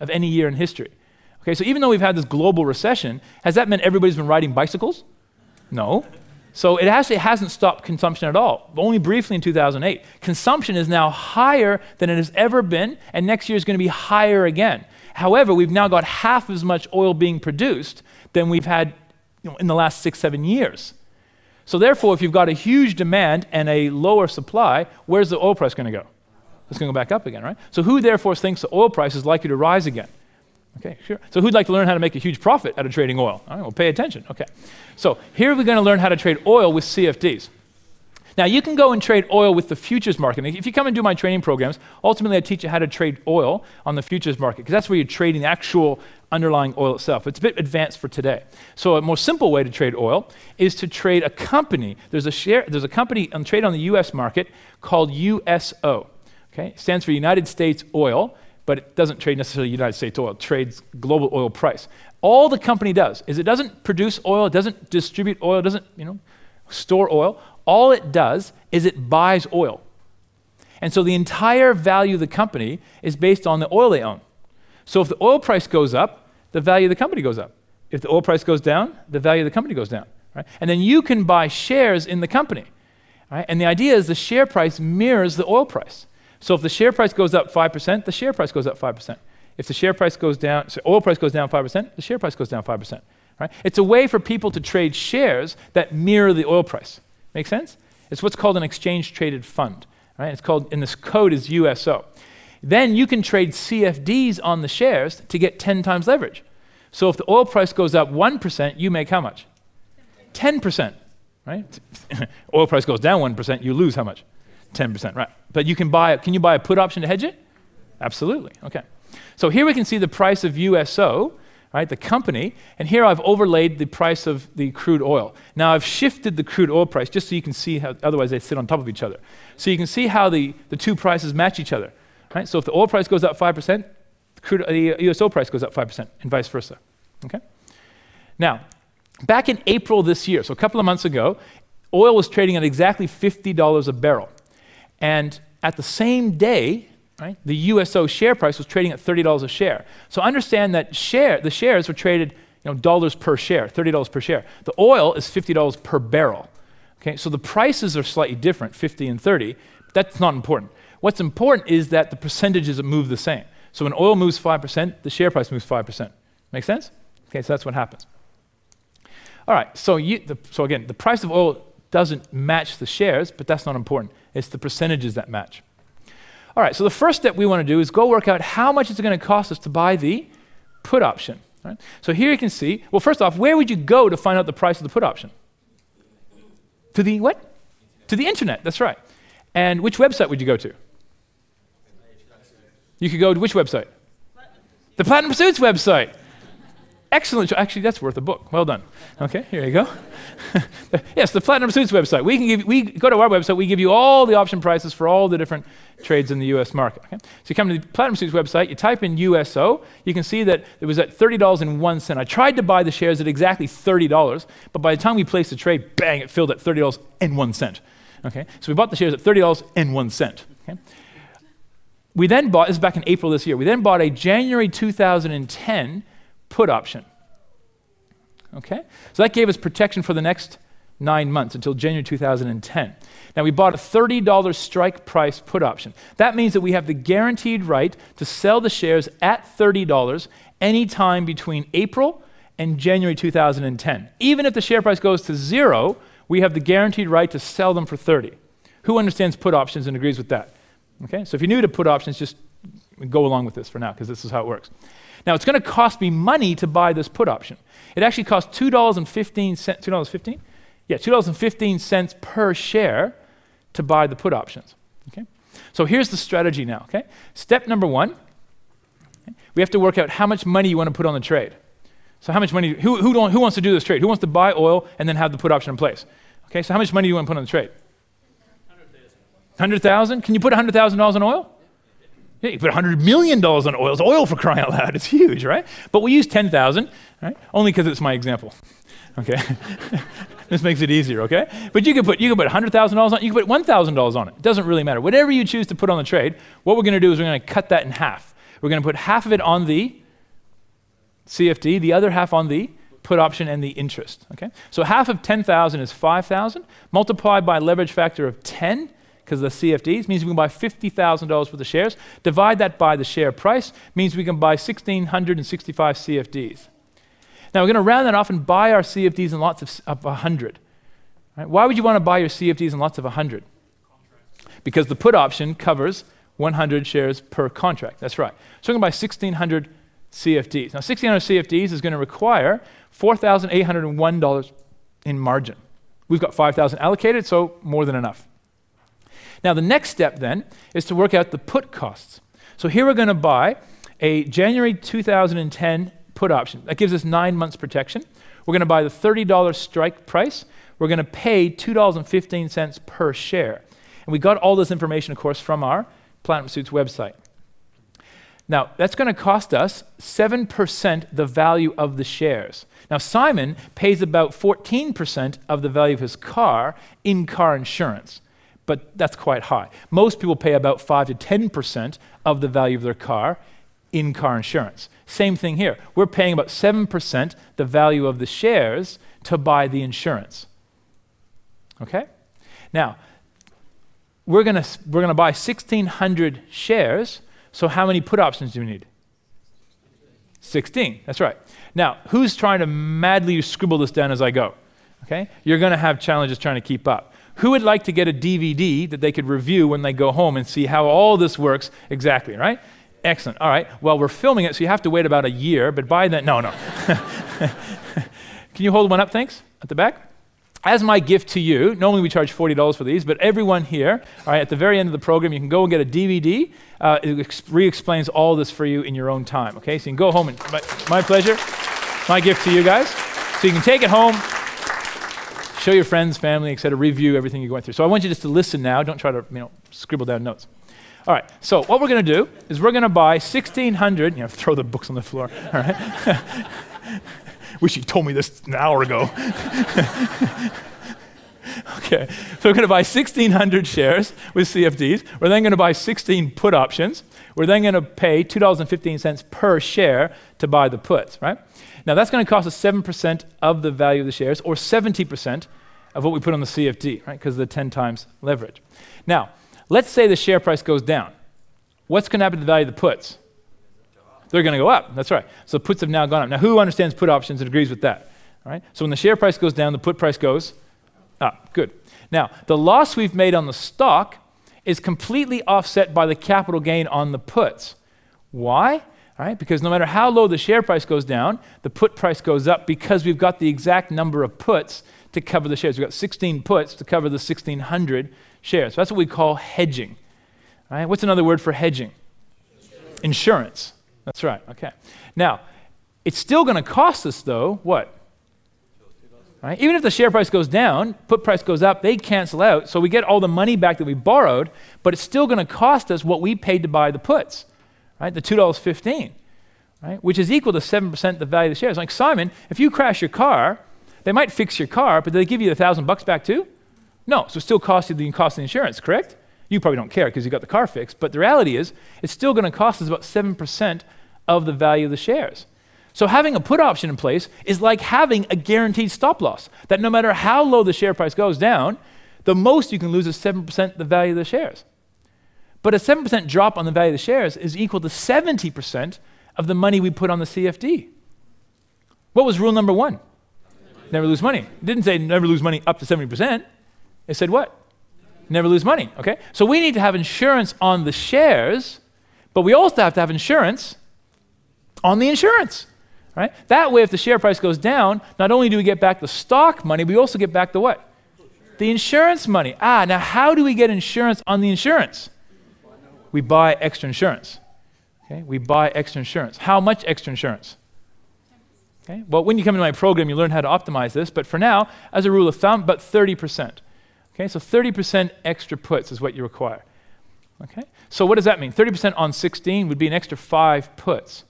any year in history. Okay, so even though we've had this global recession, has that meant everybody's been riding bicycles? No. So it actually hasn't stopped consumption at all, only briefly in 2008. Consumption is now higher than it has ever been, and next year is going to be higher again. However, we've now got half as much oil being produced than we've had in the last 6-7 years. So therefore, if you've got a huge demand and a lower supply, where's the oil price going to go? It's going to go back up again, right? So who therefore thinks the oil price is likely to rise again? Okay, sure. So who'd like to learn how to make a huge profit out of trading oil? All right, well, pay attention. Okay. So here we're going to learn how to trade oil with CFDs. Now, you can go and trade oil with the futures market. If you come and do my training programs, ultimately I teach you how to trade oil on the futures market, because that's where you're trading the actual underlying oil itself. It's a bit advanced for today. So a more simple way to trade oil is to trade a company. There's a company on trade on the US market called USO. Okay? It stands for United States Oil, but it doesn't trade necessarily United States oil. It trades global oil price. All the company does is it doesn't produce oil, it doesn't distribute oil, it doesn't store oil. All it does is it buys oil. And so the entire value of the company is based on the oil they own. So if the oil price goes up, the value of the company goes up. If the oil price goes down, the value of the company goes down. Right? And then you can buy shares in the company. Right? And the idea is the share price mirrors the oil price. So if the share price goes up 5%, the share price goes up 5%. If the share price goes down, so oil price goes down 5%, the share price goes down 5%. Right? It's a way for people to trade shares that mirror the oil price. Make sense? It's what's called an exchange-traded fund. Right? It's called, and this code is USO. Then you can trade CFDs on the shares to get 10 times leverage. So if the oil price goes up 1%, you make how much? 10%. Right? Oil price goes down 1%, you lose how much? 10%, right. But you can you buy a put option to hedge it? Absolutely, okay. So here we can see the price of USO, right, the company, and here I've overlaid the price of the crude oil. Now I've shifted the crude oil price just so you can see how, otherwise they sit on top of each other. So you can see how the two prices match each other, right? So if the oil price goes up 5%, the USO price goes up 5%, and vice versa, okay? Now, back in April this year, so a couple of months ago, oil was trading at exactly $50 a barrel. And at the same day, right, the USO share price was trading at $30 a share. So understand that the shares were traded dollars per share, $30 per share. The oil is $50 per barrel. Okay, so the prices are slightly different, 50 and 30, but that's not important. What's important is that the percentages move the same. So when oil moves 5%, the share price moves 5%. Make sense? Okay, so that's what happens. All right, so again, the price of oil doesn't match the shares, but that's not important. It's the percentages that match. All right, so the first step we want to do is go work out how much it's going to cost us to buy the put option. Right? So here you can see, well, first off, where would you go to find out the price of the put option? To the what? To the internet, that's right. And which website would you go to? You could go to which website? The Platinum Pursuits website. Excellent. Actually, that's worth a book. Well done. Okay, here you go. Yes, the Platinum Pursuits website. We go to our website, we give you all the option prices for all the different trades in the US market. Okay? So you come to the Platinum Pursuits website, you type in USO, you can see that it was at $30.01. I tried to buy the shares at exactly $30, but by the time we placed the trade, bang, it filled at $30.01. Okay? So we bought the shares at $30.01. Okay? We then bought, this is back in April this year, we then bought a January 2010 put option. Okay? So that gave us protection for the next 9 months until January 2010. Now we bought a $30 strike price put option. That means that we have the guaranteed right to sell the shares at $30 anytime between April and January 2010. Even if the share price goes to 0, we have the guaranteed right to sell them for 30. Who understands put options and agrees with that? Okay, so if you're new to put options, just go along with this for now, because this is how it works. Now, it's going to cost me money to buy this put option. It actually costs $2.15, $2.15? Yeah, $2.15 per share to buy the put options. Okay, so here's the strategy now. Okay, step number one, okay, we have to work out how much money you want to put on the trade. So how much money, who wants to do this trade? Who wants to buy oil and then have the put option in place? Okay, so how much money do you want to put on the trade? 100,000? Can you put $100,000 on oil? Yeah, you put $100 million on oil. It's oil, for crying out loud. It's huge, right? But we use 10,000, right? Only because it's my example. Okay, this makes it easier. Okay, but you can put $100,000 on. You can put $1,000 on it. It doesn't really matter. Whatever you choose to put on the trade, what we're going to do is we're going to cut that in half. We're going to put half of it on the CFD, the other half on the put option and the interest. Okay, so half of 10,000 is 5,000 multiplied by a leverage factor of 10. Because the CFDs means we can buy $50,000 worth of shares. Divide that by the share price means we can buy 1,665 CFDs. Now we're going to round that off and buy our CFDs in lots of 100. Right? Why would you want to buy your CFDs in lots of 100? Because the put option covers 100 shares per contract. That's right. So we're going to buy 1,600 CFDs. Now 1,600 CFDs is going to require $4,801 in margin. We've got 5,000 allocated, so more than enough. Now, the next step then is to work out the put costs. So here we're going to buy a January 2010 put option. That gives us 9 months protection. We're going to buy the $30 strike price. We're going to pay $2.15 per share. And we got all this information, of course, from our Platinum Suits website. Now, that's going to cost us 7% the value of the shares. Now, Simon pays about 14% of the value of his car in car insurance. But that's quite high. Most people pay about 5 to 10% of the value of their car in car insurance. Same thing here. We're paying about 7% the value of the shares to buy the insurance. Okay? Now, we're going to buy 1,600 shares. So how many put options do we need? 16. That's right. Now, who's trying to madly scribble this down as I go? Okay? You're going to have challenges trying to keep up. Who would like to get a DVD that they could review when they go home and see how all this works exactly, right? Excellent. All right. Well, we're filming it, so you have to wait about a year, but by then, no. Can you hold one up, thanks, at the back? As my gift to you, normally we charge $40 for these, but everyone here, all right, at the very end of the program, you can go and get a DVD. It re-explains all this for you in your own time, okay? So you can go home, and my pleasure, my gift to you guys. So you can take it home, show your friends, family, etc., review everything you're going through. So I want you just to listen now. Don't try to, scribble down notes. All right, so what we're going to do is we're going to buy 1,600, throw the books on the floor, all right? Wish you told me this an hour ago. Okay, so we're going to buy 1,600 shares with CFDs. We're then going to buy 16 put options. We're then going to pay $2.15 per share to buy the puts, right? Now, that's going to cost us 7% of the value of the shares, or 70% of what we put on the CFD, right, because of the 10 times leverage. Now, let's say the share price goes down. What's going to happen to the value of the puts? They're going to go up. That's right. So the puts have now gone up. Now, who understands put options and agrees with that? All right? So when the share price goes down, the put price goes up. Good. Now, the loss we've made on the stock is completely offset by the capital gain on the puts. Why? All right, because no matter how low the share price goes down, the put price goes up because we've got the exact number of puts to cover the shares. We've got 16 puts to cover the 1,600 shares. So that's what we call hedging. All right, what's another word for hedging? Insurance. That's right, okay. Now, it's still going to cost us, though, what? Right? Even if the share price goes down, put price goes up, they cancel out, so we get all the money back that we borrowed, but it's still going to cost us what we paid to buy the puts, right? The $2.15, right? Which is equal to 7% the value of the shares. Like, Simon, if you crash your car, they might fix your car, but do they give you $1,000 back too? No, so it still costs you the cost of the insurance, correct? You probably don't care because you got the car fixed, but the reality is it's still going to cost us about 7% of the value of the shares. So having a put option in place is like having a guaranteed stop loss, that no matter how low the share price goes down, the most you can lose is 7% the value of the shares. But a 7% drop on the value of the shares is equal to 70% of the money we put on the CFD. What was rule number one? Never lose money. It didn't say never lose money up to 70%. It said what? never lose money, okay? So we need to have insurance on the shares, but we also have to have insurance on the insurance, right? That way, if the share price goes down, not only do we get back the stock money, we also get back the what? The insurance money. Now how do we get insurance on the insurance? We buy extra insurance, okay? We buy extra insurance. How much extra insurance? Okay? Well, when you come into my program, you learn how to optimize this, but for now, as a rule of thumb, about 30%. Okay, so 30% extra puts is what you require. Okay, so what does that mean? 30% on 16 would be an extra 5 puts.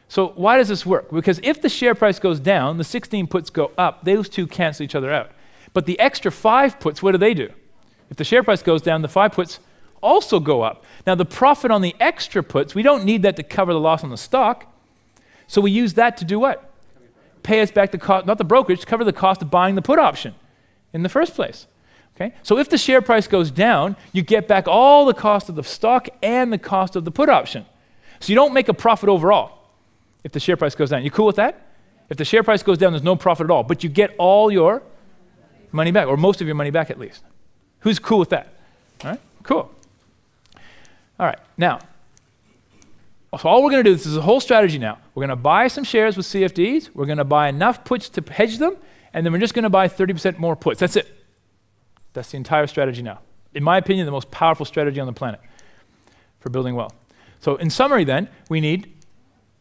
So why does this work? Because if the share price goes down, the 16 puts go up, those two cancel each other out. But the extra 5 puts, what do? If the share price goes down, the 5 puts also go up. Now the profit on the extra puts, we don't need that to cover the loss on the stock, so we use that to do what? Pay us back the cost, not the brokerage, to cover the cost of buying the put option in the first place. Okay? So if the share price goes down, you get back all the cost of the stock and the cost of the put option. So you don't make a profit overall if the share price goes down. You cool with that? If the share price goes down, there's no profit at all, but you get all your money back, or most of your money back at least. Who's cool with that? All right, cool. All right, now, so all we're going to do, this is a whole strategy now. We're going to buy some shares with CFDs, we're going to buy enough puts to hedge them, and then we're just going to buy 30% more puts. That's it. That's the entire strategy now. In my opinion, the most powerful strategy on the planet for building wealth. So in summary then, we need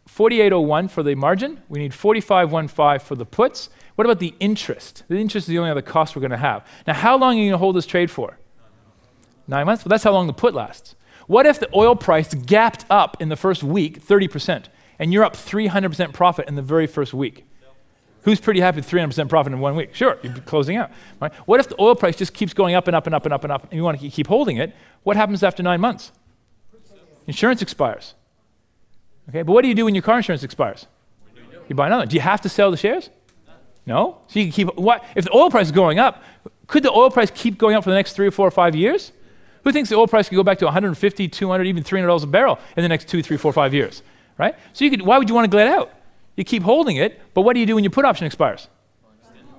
4801 for the margin, we need 4515 for the puts. What about the interest? The interest is the only other cost we're going to have. Now, how long are you going to hold this trade for? 9 months? Well, that's how long the put lasts. What if the oil price gapped up in the first week 30%, and you're up 300% profit in the very first week? Who's pretty happy with 300% profit in 1 week? Sure, you'd be closing out. Right? What if the oil price just keeps going up and up and up and up and up, and you want to keep holding it? What happens after 9 months? Insurance expires. Okay, but what do you do when your car insurance expires? You buy another. Do you have to sell the shares? No. So you can keep. What if the oil price is going up? Could the oil price keep going up for the next 3 or 4 or 5 years? Who thinks the oil price could go back to 150, 200, even $300 a barrel in the next 2, 3, 4, 5 years? Right. So you could. Why would you want to get out? You keep holding it, but what do you do when your put option expires?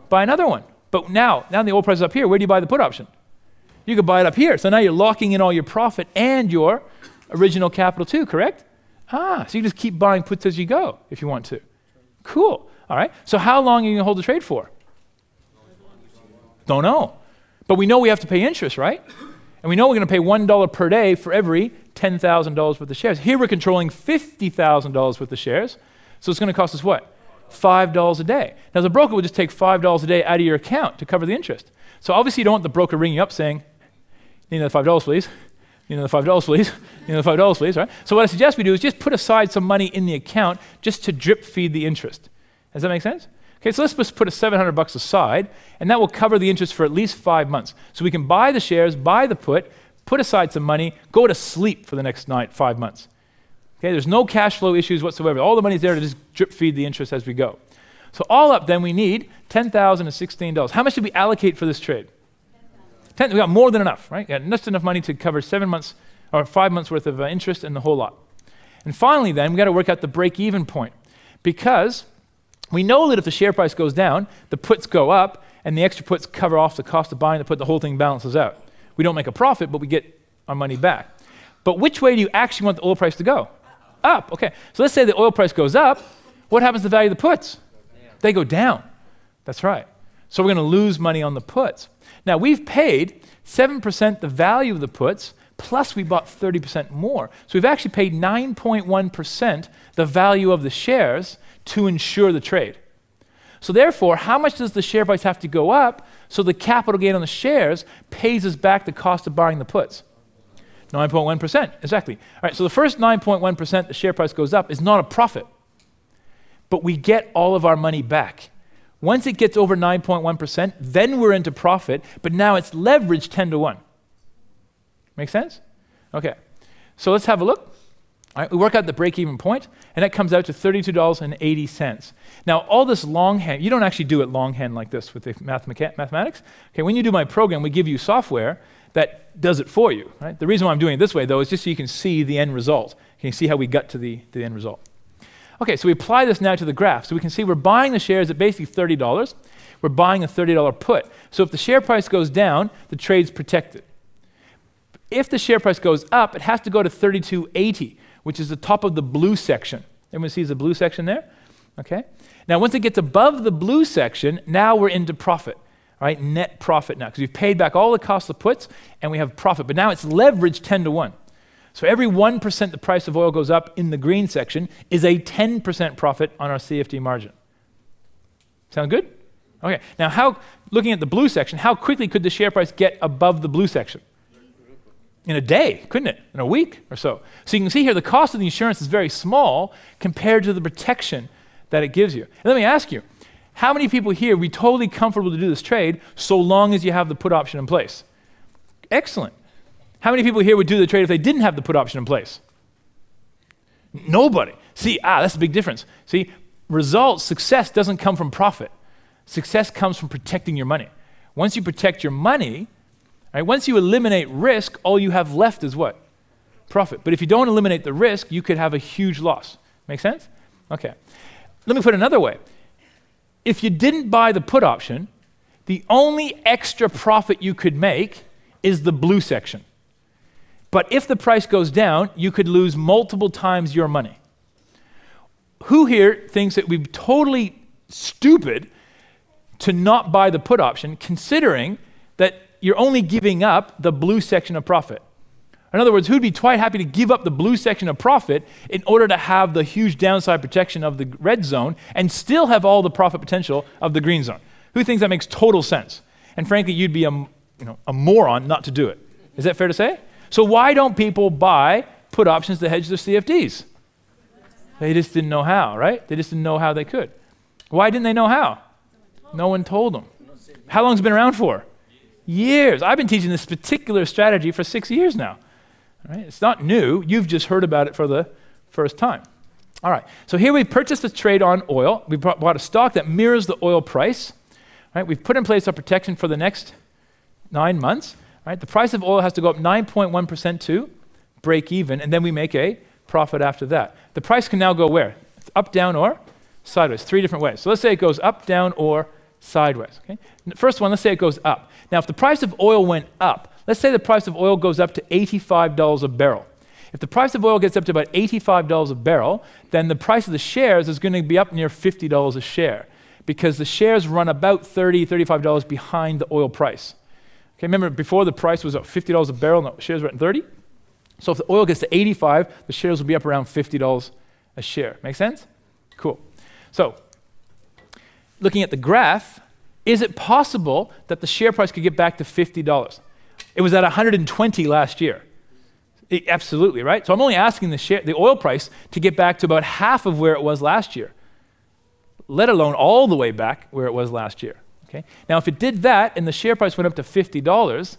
Buy another one. But now the oil price is up here. Where do you buy the put option? You could buy it up here. So now you're locking in all your profit and your original capital too, correct? So you just keep buying puts as you go if you want to. Cool. All right. So how long are you going to hold the trade for? Don't know. But we know we have to pay interest, right? And we know we're going to pay $1 per day for every $10,000 worth of shares. Here we're controlling $50,000 worth of shares. So it's going to cost us what? $5 a day. Now the broker will just take $5 a day out of your account to cover the interest. So obviously you don't want the broker ringing up saying, "Need another $5, please. Need another $5, please. Need another $5, please." Right? So what I suggest we do is just put aside some money in the account just to drip feed the interest. Does that make sense? Okay, so let's just put $700 aside, and that will cover the interest for at least 5 months. So we can buy the shares, buy the put aside some money, go to sleep for the next 5 months. Okay, there's no cash flow issues whatsoever. All the money's there to just drip feed the interest as we go. So all up, then we need $10,016. How much did we allocate for this trade? 10. We got more than enough, right? We got just enough money to cover 7 months or 5 months worth of interest and the whole lot. And finally, then we got to work out the break-even point, because we know that if the share price goes down, the puts go up, and the extra puts cover off the cost of buying the put. The whole thing balances out. We don't make a profit, but we get our money back. But which way do you actually want the oil price to go? Up. Okay. So let's say the oil price goes up. What happens to the value of the puts? They go down. That's right. So we're going to lose money on the puts. Now we've paid 7% the value of the puts, plus we bought 30% more. So we've actually paid 9.1% the value of the shares to insure the trade. So therefore, how much does the share price have to go up so the capital gain on the shares pays us back the cost of buying the puts? 9.1%, exactly. All right, so the first 9.1% the share price goes up is not a profit, but we get all of our money back. Once it gets over 9.1%, then we're into profit, but now it's leveraged 10 to 1. Make sense? Okay, so let's have a look. All right, we work out the break-even point, and that comes out to $32.80. Now, all this longhand, you don't actually do it longhand like this with the mathematics. Okay, when you do my program, we give you software that does it for you. Right? The reason why I'm doing it this way, though, is just so you can see the end result. Can you see how we got to the end result? Okay, so we apply this now to the graph. So we can see we're buying the shares at basically $30. We're buying a $30 put. So if the share price goes down, the trade's protected. If the share price goes up, it has to go to 32.80, which is the top of the blue section. Everyone sees the blue section there? Okay. Now, once it gets above the blue section, now we're into profit, right? Net profit now, because we've paid back all the cost of puts and we have profit. But now it's leveraged 10 to 1. So every 1% the price of oil goes up in the green section is a 10% profit on our CFD margin. Sound good? Okay. Now, looking at the blue section, how quickly could the share price get above the blue section? In a day, couldn't it? In a week or so. So you can see here the cost of the insurance is very small compared to the protection that it gives you. And let me ask you, how many people here would be totally comfortable to do this trade so long as you have the put option in place? Excellent. How many people here would do the trade if they didn't have the put option in place? Nobody. See, that's the big difference. See, results, success doesn't come from profit. Success comes from protecting your money. Once you protect your money, right, once you eliminate risk, all you have left is what? Profit. But if you don't eliminate the risk, you could have a huge loss. Make sense? Okay. Let me put it another way. If you didn't buy the put option, the only extra profit you could make is the blue section. But if the price goes down, you could lose multiple times your money. Who here thinks it would be totally stupid to not buy the put option, considering that you're only giving up the blue section of profit? In other words, who'd be quite happy to give up the blue section of profit in order to have the huge downside protection of the red zone and still have all the profit potential of the green zone? Who thinks that makes total sense? And frankly, you'd be a moron not to do it. Is that fair to say? So why don't people buy put options to hedge their CFDs? They just didn't know how, right? They just didn't know how they could. Why didn't they know how? No one told them. How long has it been around for? Years. I've been teaching this particular strategy for 6 years now. Right? It's not new. You've just heard about it for the first time. All right. So here we purchased a trade on oil. We bought a stock that mirrors the oil price. Right? We've put in place a protection for the next 9 months. Right? The price of oil has to go up 9.1% to break even, and then we make a profit after that. The price can now go where? It's up, down, or sideways. 3 different ways. So let's say it goes up, down, or sideways. Okay? First one, let's say it goes up. Now, if the price of oil went up, let's say the price of oil goes up to $85 a barrel. If the price of oil gets up to about $85 a barrel, then the price of the shares is going to be up near $50 a share, because the shares run about $30, $35 behind the oil price. Okay, remember before the price was at $50 a barrel and the shares were at 30? So if the oil gets to 85, the shares will be up around $50 a share. Make sense? Cool. So looking at the graph, is it possible that the share price could get back to $50? It was at 120 last year. Absolutely, right? So I'm only asking the oil price to get back to about half of where it was last year, let alone all the way back where it was last year. Okay? Now, if it did that and the share price went up to $50,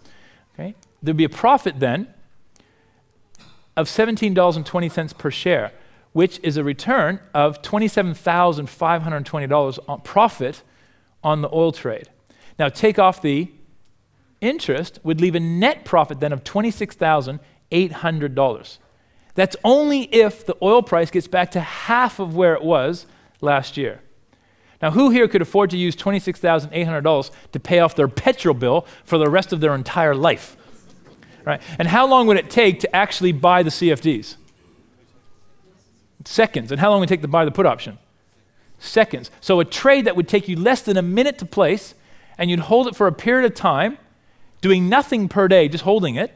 okay, there'd be a profit then of $17.20 per share, which is a return of $27,520 on profit on the oil trade. Now, take off the interest would leave a net profit then of $26,800. That's only if the oil price gets back to half of where it was last year. Now, who here could afford to use $26,800 to pay off their petrol bill for the rest of their entire life? Right? And how long would it take to actually buy the CFDs? Seconds. And how long would it take to buy the put option? Seconds. So a trade that would take you less than a minute to place, and you'd hold it for a period of time, doing nothing per day, just holding it.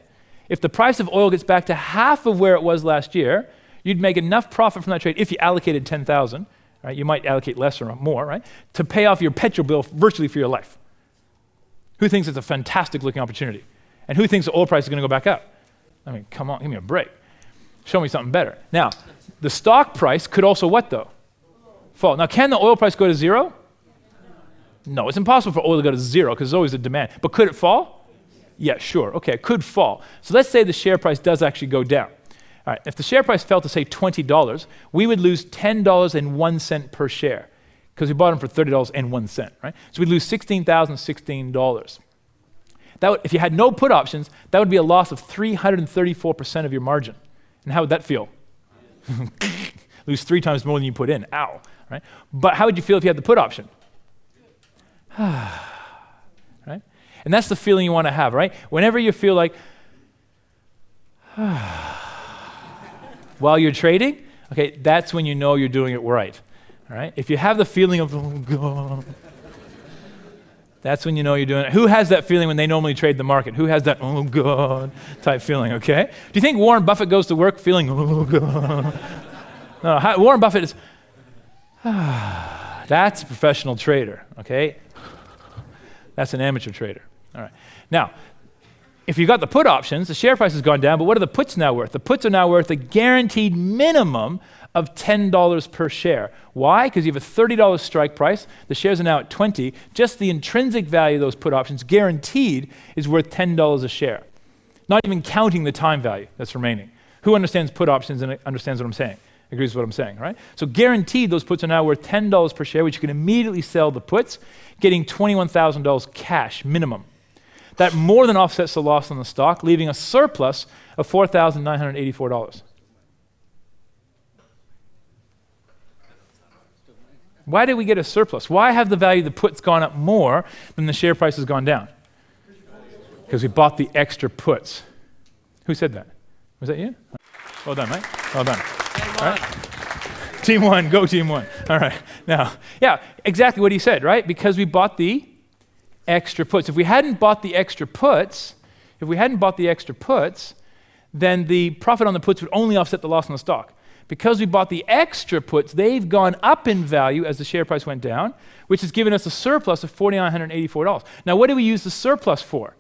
If the price of oil gets back to half of where it was last year, you'd make enough profit from that trade if you allocated 10,000. Right? You might allocate less or more, right? To pay off your petrol bill virtually for your life. Who thinks it's a fantastic looking opportunity? And who thinks the oil price is going to go back up? I mean, come on, give me a break. Show me something better. Now, the stock price could also what though? Fall. Now, can the oil price go to zero? No, it's impossible for oil to go to zero because there's always a demand. But could it fall? Yeah, sure. Okay, it could fall. So let's say the share price does actually go down. All right, if the share price fell to, say, $20, we would lose $10.01 per share because we bought them for $30.01, right? So we'd lose $16,016. If you had no put options, that would be a loss of 334% of your margin. And how would that feel? Lose 3 times more than you put in. Ow. Right? But how would you feel if you had the put option? Right? And that's the feeling you want to have, right? Whenever you feel like, While you're trading, okay, that's when you know you're doing it right. All right? If you have the feeling of, oh God, that's when you know you're doing it. Who has that feeling when they normally trade the market? Who has that, oh God, type feeling, okay? Do you think Warren Buffett goes to work feeling, oh God? No, Warren Buffett is, that's a professional trader, okay? That's an amateur trader. All right. Now, if you got the put options, the share price has gone down, but what are the puts now worth? The puts are now worth a guaranteed minimum of $10 per share. Why? Because you have a $30 strike price. The shares are now at 20. Just the intrinsic value of those put options, guaranteed, is worth $10 a share. Not even counting the time value that's remaining. Who understands put options and understands what I'm saying? Agrees with what I'm saying, right? So guaranteed, those puts are now worth $10 per share, which you can immediately sell the puts, getting $21,000 cash minimum. That more than offsets the loss on the stock, leaving a surplus of $4,984. Why did we get a surplus? Why have the value of the puts gone up more than the share price has gone down? Because we bought the extra puts. Who said that? Was that you? Well done, mate. Well done. All right. Team one, go team one. All right. Now, yeah, exactly what he said, right? Because we bought the extra puts. If we hadn't bought the extra puts, then the profit on the puts would only offset the loss on the stock. Because we bought the extra puts, they've gone up in value as the share price went down, which has given us a surplus of $4,984. Now, what do we use the surplus for?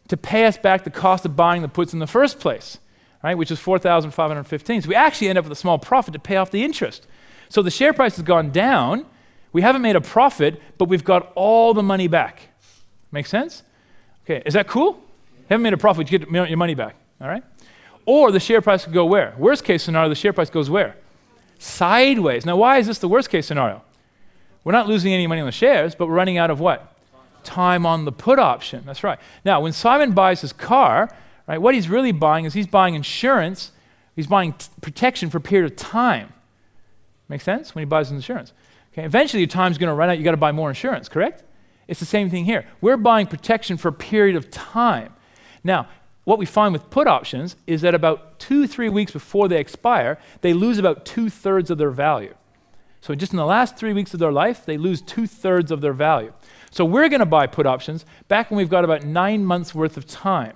To pay us back the cost of buying the puts in the first place, right? Which is $4,515. So we actually end up with a small profit to pay off the interest. So the share price has gone down. We haven't made a profit, but we've got all the money back. Make sense? Okay, is that cool? Haven't made a profit, you get your money back, all right? Or the share price could go where? Worst case scenario, the share price goes where? Sideways. Now, why is this the worst case scenario? We're not losing any money on the shares, but we're running out of what? Time on the put option. That's right. Now, when Simon buys his car, right, what he's really buying is he's buying insurance. He's buying protection for a period of time. Make sense? When he buys his insurance. Okay, eventually your time's going to run out. You've got to buy more insurance, correct? It's the same thing here. We're buying protection for a period of time. Now, what we find with put options is that about 2-3 weeks before they expire, they lose about 2/3 of their value. So just in the last 3 weeks of their life, they lose 2/3 of their value. So we're going to buy put options back when we've got about 9 months worth of time.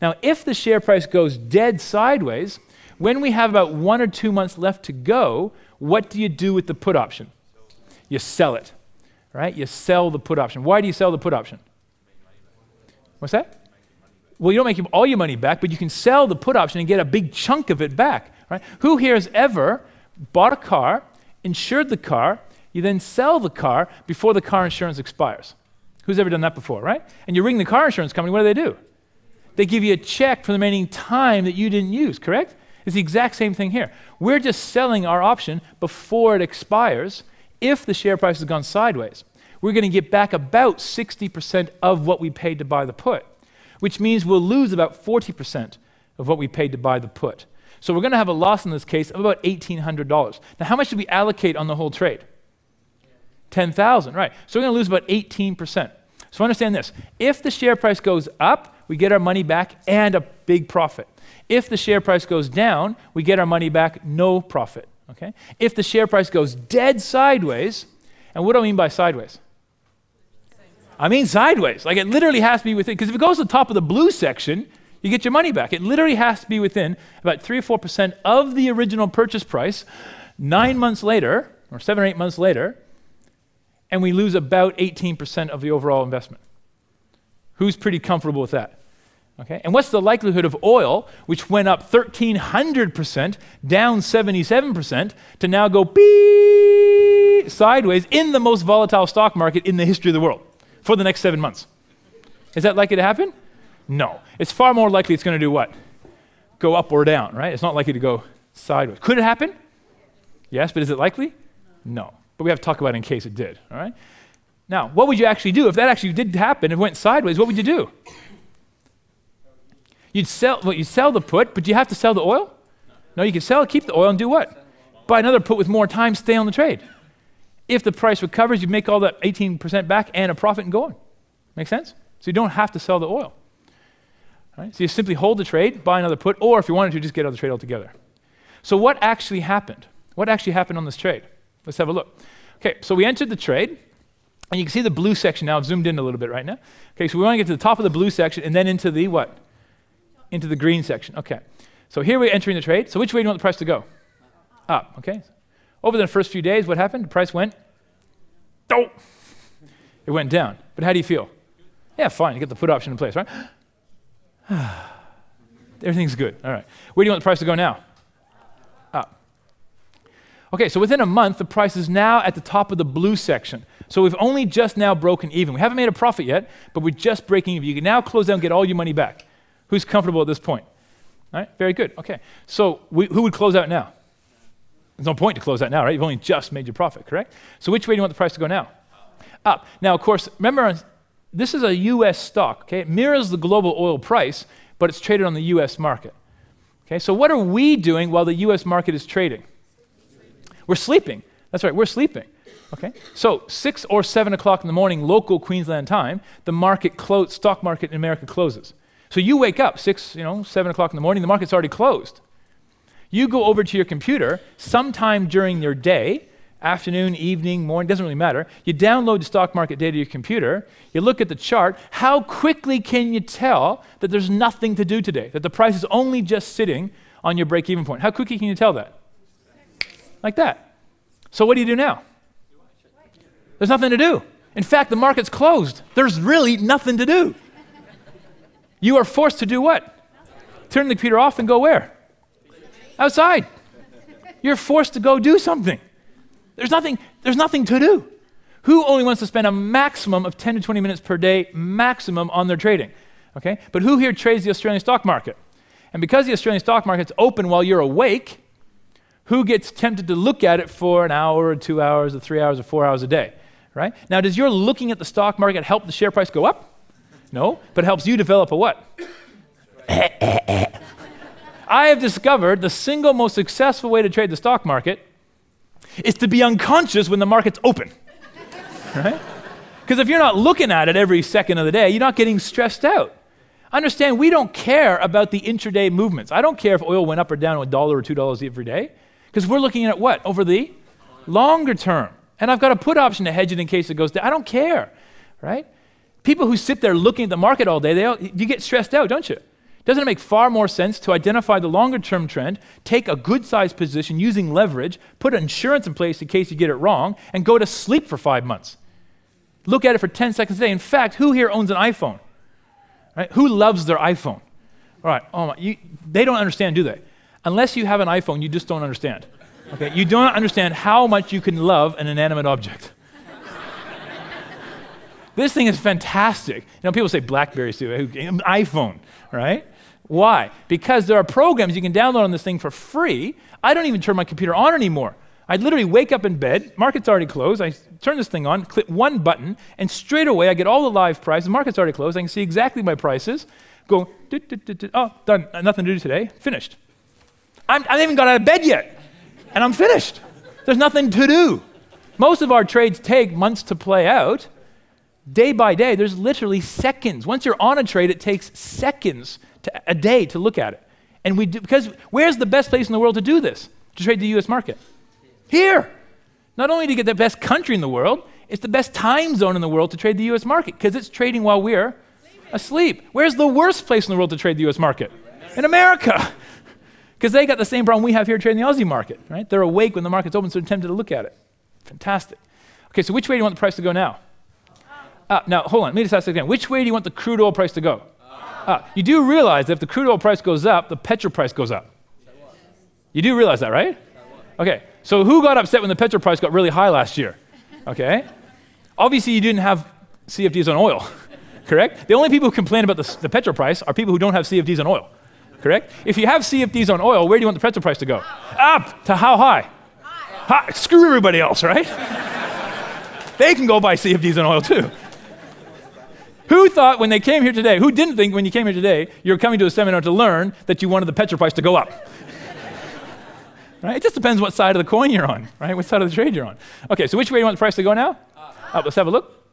Now, if the share price goes dead sideways, when we have about 1 or 2 months left to go, what do you do with the put option? You sell it, right? You sell the put option. Why do you sell the put option? What's that? Well, you don't make all your money back, but you can sell the put option and get a big chunk of it back, right? Who here has ever bought a car, insured the car, you then sell the car before the car insurance expires? Who's ever done that before, right? And you ring the car insurance company, what do? They give you a check for the remaining time that you didn't use, correct? It's the exact same thing here. We're just selling our option before it expires. If the share price has gone sideways, we're going to get back about 60% of what we paid to buy the put, which means we'll lose about 40% of what we paid to buy the put. So we're going to have a loss in this case of about $1,800. Now, how much did we allocate on the whole trade? 10,000, right. So we're going to lose about 18%. So understand this. If the share price goes up, we get our money back and a big profit. If the share price goes down, we get our money back, no profit. Okay? If the share price goes dead sideways, and what do I mean by sideways? I mean sideways. Like it literally has to be within, because if it goes to the top of the blue section, you get your money back. It literally has to be within about 3 or 4% of the original purchase price 9 months later, or 7 or 8 months later, and we lose about 18% of the overall investment. Who's pretty comfortable with that? Okay, and what's the likelihood of oil, which went up 1,300%, down 77%, to now go sideways in the most volatile stock market in the history of the world for the next 7 months? Is that likely to happen? No. It's far more likely it's going to do what? Go up or down, right? It's not likely to go sideways. Could it happen? Yes, but is it likely? No. But we have to talk about it in case it did, all right? Now, what would you actually do if that actually did happen and went sideways? What would you do? You'd sell the put, but you have to sell the oil? No, you can sell it, keep the oil, and do what? Buy another put with more time, stay on the trade. If the price recovers, you make all that 18% back and a profit and go on. Make sense? So you don't have to sell the oil. Right? So you simply hold the trade, buy another put, or if you wanted to, just get out of the trade altogether. So what actually happened? What actually happened on this trade? Let's have a look. Okay, so we entered the trade, and you can see the blue section now. I've zoomed in a little bit right now. Okay, so we want to get to the top of the blue section and then into the what? Into the green section. Okay, so here we're entering the trade. So which way do you want the price to go? Up, okay. Over the first few days, what happened? The price went, oh, it went down. But how do you feel? Yeah, fine, you get the put option in place, right? Everything's good, all right. Where do you want the price to go now? Up. Okay, so within a month, the price is now at the top of the blue section. So we've only just now broken even. We haven't made a profit yet, but we're just breaking even. You can now close out and get all your money back. Who's comfortable at this point? All right, very good, okay. So who would close out now? There's no point to close out now, right? You've only just made your profit, correct? So which way do you want the price to go now? Up. Now, of course, remember, this is a U.S. stock, okay? It mirrors the global oil price, but it's traded on the U.S. market. Okay, so what are we doing while the U.S. market is trading? We're sleeping. That's right, we're sleeping. Okay, so 6 or 7 o'clock in the morning, local Queensland time, the stock market in America closes. So you wake up 7 o'clock in the morning, the market's already closed. You go over to your computer sometime during your day, afternoon, evening, morning, doesn't really matter. You download the stock market data to your computer, you look at the chart. How quickly can you tell that there's nothing to do today, that the price is only just sitting on your break-even point? How quickly can you tell that? Like that. So what do you do now? There's nothing to do. In fact, the market's closed. There's really nothing to do. You are forced to do what? Turn the computer off and go where? Outside. You're forced to go do something. There's nothing to do. Who only wants to spend a maximum of 10 to 20 minutes per day maximum on their trading? Okay? But who here trades the Australian stock market? And because the Australian stock market's open while you're awake, who gets tempted to look at it for an hour or 2 hours or 3 hours or 4 hours a day? Right? Now, does your looking at the stock market help the share price go up? No, but it helps you develop a what? I have discovered the single most successful way to trade the stock market is to be unconscious when the market's open, right? Because if you're not looking at it every second of the day, you're not getting stressed out. Understand, we don't care about the intraday movements. I don't care if oil went up or down $1 or $2 every day, because we're looking at what? Over the longer term. And I've got a put option to hedge it in case it goes down. I don't care, right? People who sit there looking at the market all day, you get stressed out, don't you? Doesn't it make far more sense to identify the longer-term trend, take a good-sized position using leverage, put insurance in place in case you get it wrong, and go to sleep for 5 months? Look at it for 10 seconds a day. In fact, who here owns an iPhone? Right? Who loves their iPhone? All right, they don't understand, do they? Unless you have an iPhone, you just don't understand. Okay? You don't understand how much you can love an inanimate object. This thing is fantastic. People say BlackBerry too, iPhone, right? Why? Because there are programs you can download on this thing for free. I don't even turn my computer on anymore. I literally wake up in bed, market's already closed, I turn this thing on, click one button, and straight away I get all the live prices. The market's already closed, I can see exactly my prices, go, oh, done, nothing to do today, finished. I haven't even got out of bed yet, and I'm finished. There's nothing to do. Most of our trades take months to play out. Day by day, there's literally seconds. Once you're on a trade, it takes seconds a day to look at it. And we do, because where's the best place in the world to do this? To trade the U.S. market? Here. Not only do you get the best country in the world, it's the best time zone in the world to trade the U.S. market because it's trading while we're asleep. Where's the worst place in the world to trade the U.S. market? In America. Because they got the same problem we have here trading the Aussie market, right? They're awake when the market's open, so they're tempted to look at it. Fantastic. Okay, so which way do you want the price to go now? Now, hold on, let me just ask again. Which way do you want the crude oil price to go? You do realize that if the crude oil price goes up, the petrol price goes up. You do realize that, right? Okay, so who got upset when the petrol price got really high last year? Okay. Obviously, you didn't have CFDs on oil, correct? The only people who complain about the petrol price are people who don't have CFDs on oil, correct? If you have CFDs on oil, where do you want the petrol price to go? Up to how high? High. Screw everybody else, right? They can go buy CFDs on oil too. Who thought when they came here today, who didn't think when you came here today, you're coming to a seminar to learn that you wanted the petrol price to go up? Right? It just depends what side of the coin you're on, right? What side of the trade you're on. Okay, so which way do you want the price to go now? Up. Let's have a look.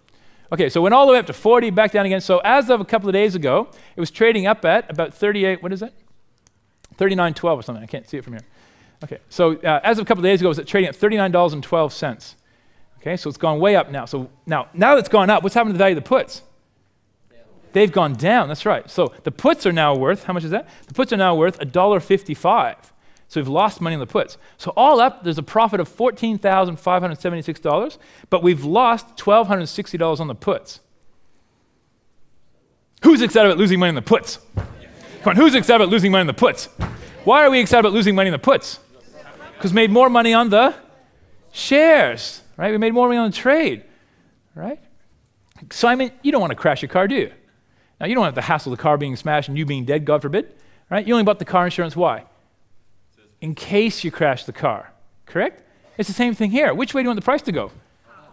Okay, so it went all the way up to 40, back down again. So as of a couple of days ago, it was trading up at about 38, what is it? 39.12 or something. I can't see it from here. Okay, so as of a couple of days ago, it was trading at $39.12. Okay, so it's gone way up now. So now that it's gone up, what's happened to the value of the puts? They've gone down, that's right. So the puts are now worth, how much is that? The puts are now worth $1.55. So we've lost money on the puts. So all up, there's a profit of $14,576, but we've lost $1,260 on the puts. Who's excited about losing money on the puts? Come on, who's excited about losing money on the puts? Why are we excited about losing money on the puts? Because we made more money on the shares, right? We made more money on the trade, right? So I mean, you don't want to crash your car, do you? Now, you don't have the hassle of the car being smashed and you being dead, God forbid, right? You only bought the car insurance, why? In case you crash the car, correct? It's the same thing here. Which way do you want the price to go?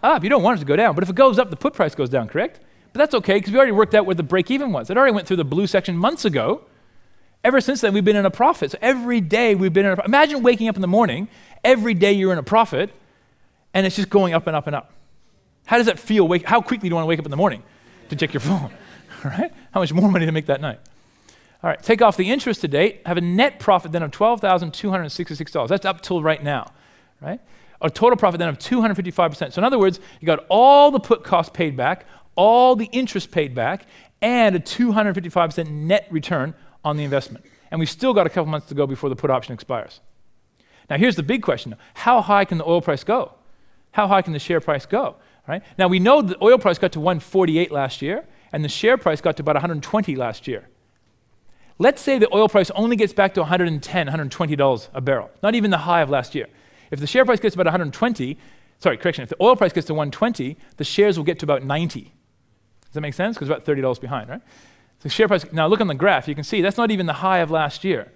Up. You don't want it to go down. But if it goes up, the put price goes down, correct? But that's okay, because we already worked out where the break-even was. It already went through the blue section months ago. Ever since then, we've been in a profit. So every day we've been in a profit. Imagine waking up in the morning, every day you're in a profit, and it's just going up and up and up. How does that feel? How quickly do you want to wake up in the morning to check your phone? Right? How much more money to make that night? All right, take off the interest to date, have a net profit then of $12,266. That's up till right now, right? A total profit then of 255%. So in other words, you got all the put costs paid back, all the interest paid back, and a 255% net return on the investment. And we've still got a couple months to go before the put option expires. Now here's the big question. How high can the oil price go? How high can the share price go? Right? Now we know the oil price got to 148 last year, and the share price got to about 120 last year. Let's say the oil price only gets back to $110, $120 a barrel, not even the high of last year. If the share price gets to about if the oil price gets to 120, the shares will get to about 90. Does that make sense? Because it's about $30 behind, right? So the share price, now look on the graph, you can see that's not even the high of last year.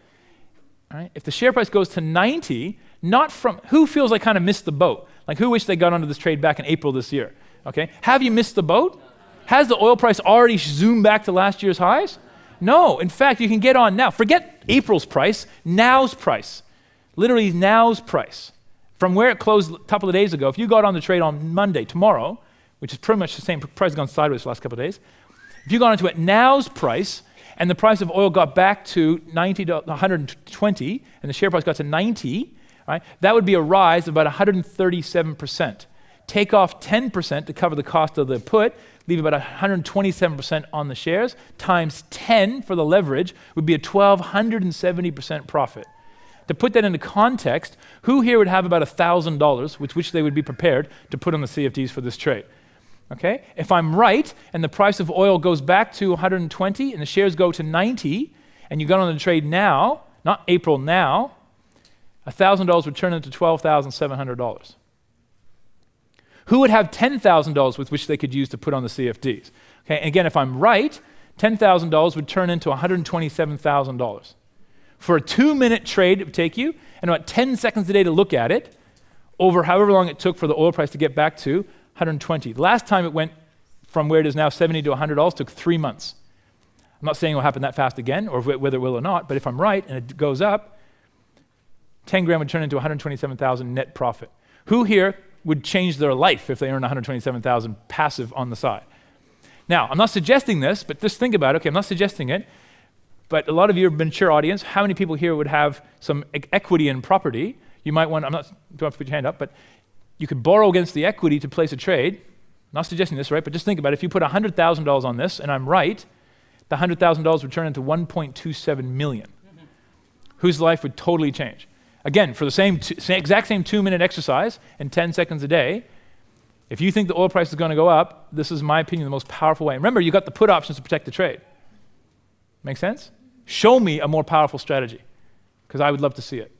Right? If the share price goes to 90, who feels like kind of missed the boat? Like who wished they got onto this trade back in April this year? Okay, have you missed the boat? Has the oil price already zoomed back to last year's highs? No, in fact, you can get on now. Forget April's price, now's price. Literally now's price. From where it closed a couple of days ago, if you got on the trade on Monday, tomorrow, which is pretty much the same, price has gone sideways the last couple of days. If you got onto it now's price, and the price of oil got back to 120, and the share price got to 90, right, that would be a rise of about 137%. Take off 10% to cover the cost of the put, leave about 127% on the shares, times 10 for the leverage would be a 1,270% profit. To put that into context, who here would have about $1,000 with which they would be prepared to put on the CFDs for this trade? Okay? If I'm right, and the price of oil goes back to 120, and the shares go to 90, and you got on the trade now, not April now, $1,000 would turn into $12,700. Who would have $10,000 with which they could use to put on the CFDs? Okay, and again, if I'm right, $10,000 would turn into $127,000. For a 2-minute trade, it would take you, and about 10 seconds a day to look at it, over however long it took for the oil price to get back to 120. The last time it went from where it is now, $70 to $100, took 3 months. I'm not saying it will happen that fast again, or whether it will or not, but if I'm right and it goes up, 10 grand would turn into 127,000 net profit. Who here would change their life if they earn 127,000 passive on the side? Now, I'm not suggesting this, but just think about it. Okay, I'm not suggesting it, but a lot of you are a mature audience. How many people here would have some equity in property? You might want, don't have to put your hand up, but you could borrow against the equity to place a trade. I'm not suggesting this, right? But just think about it. If you put $100,000 on this, and I'm right, the $100,000 would turn into $1.27 million. Whose life would totally change? Again, for the exact same 2-minute exercise and 10 seconds a day, if you think the oil price is going to go up, this is, in my opinion, the most powerful way. And remember, you got the put options to protect the trade. Make sense? Show me a more powerful strategy, because I would love to see it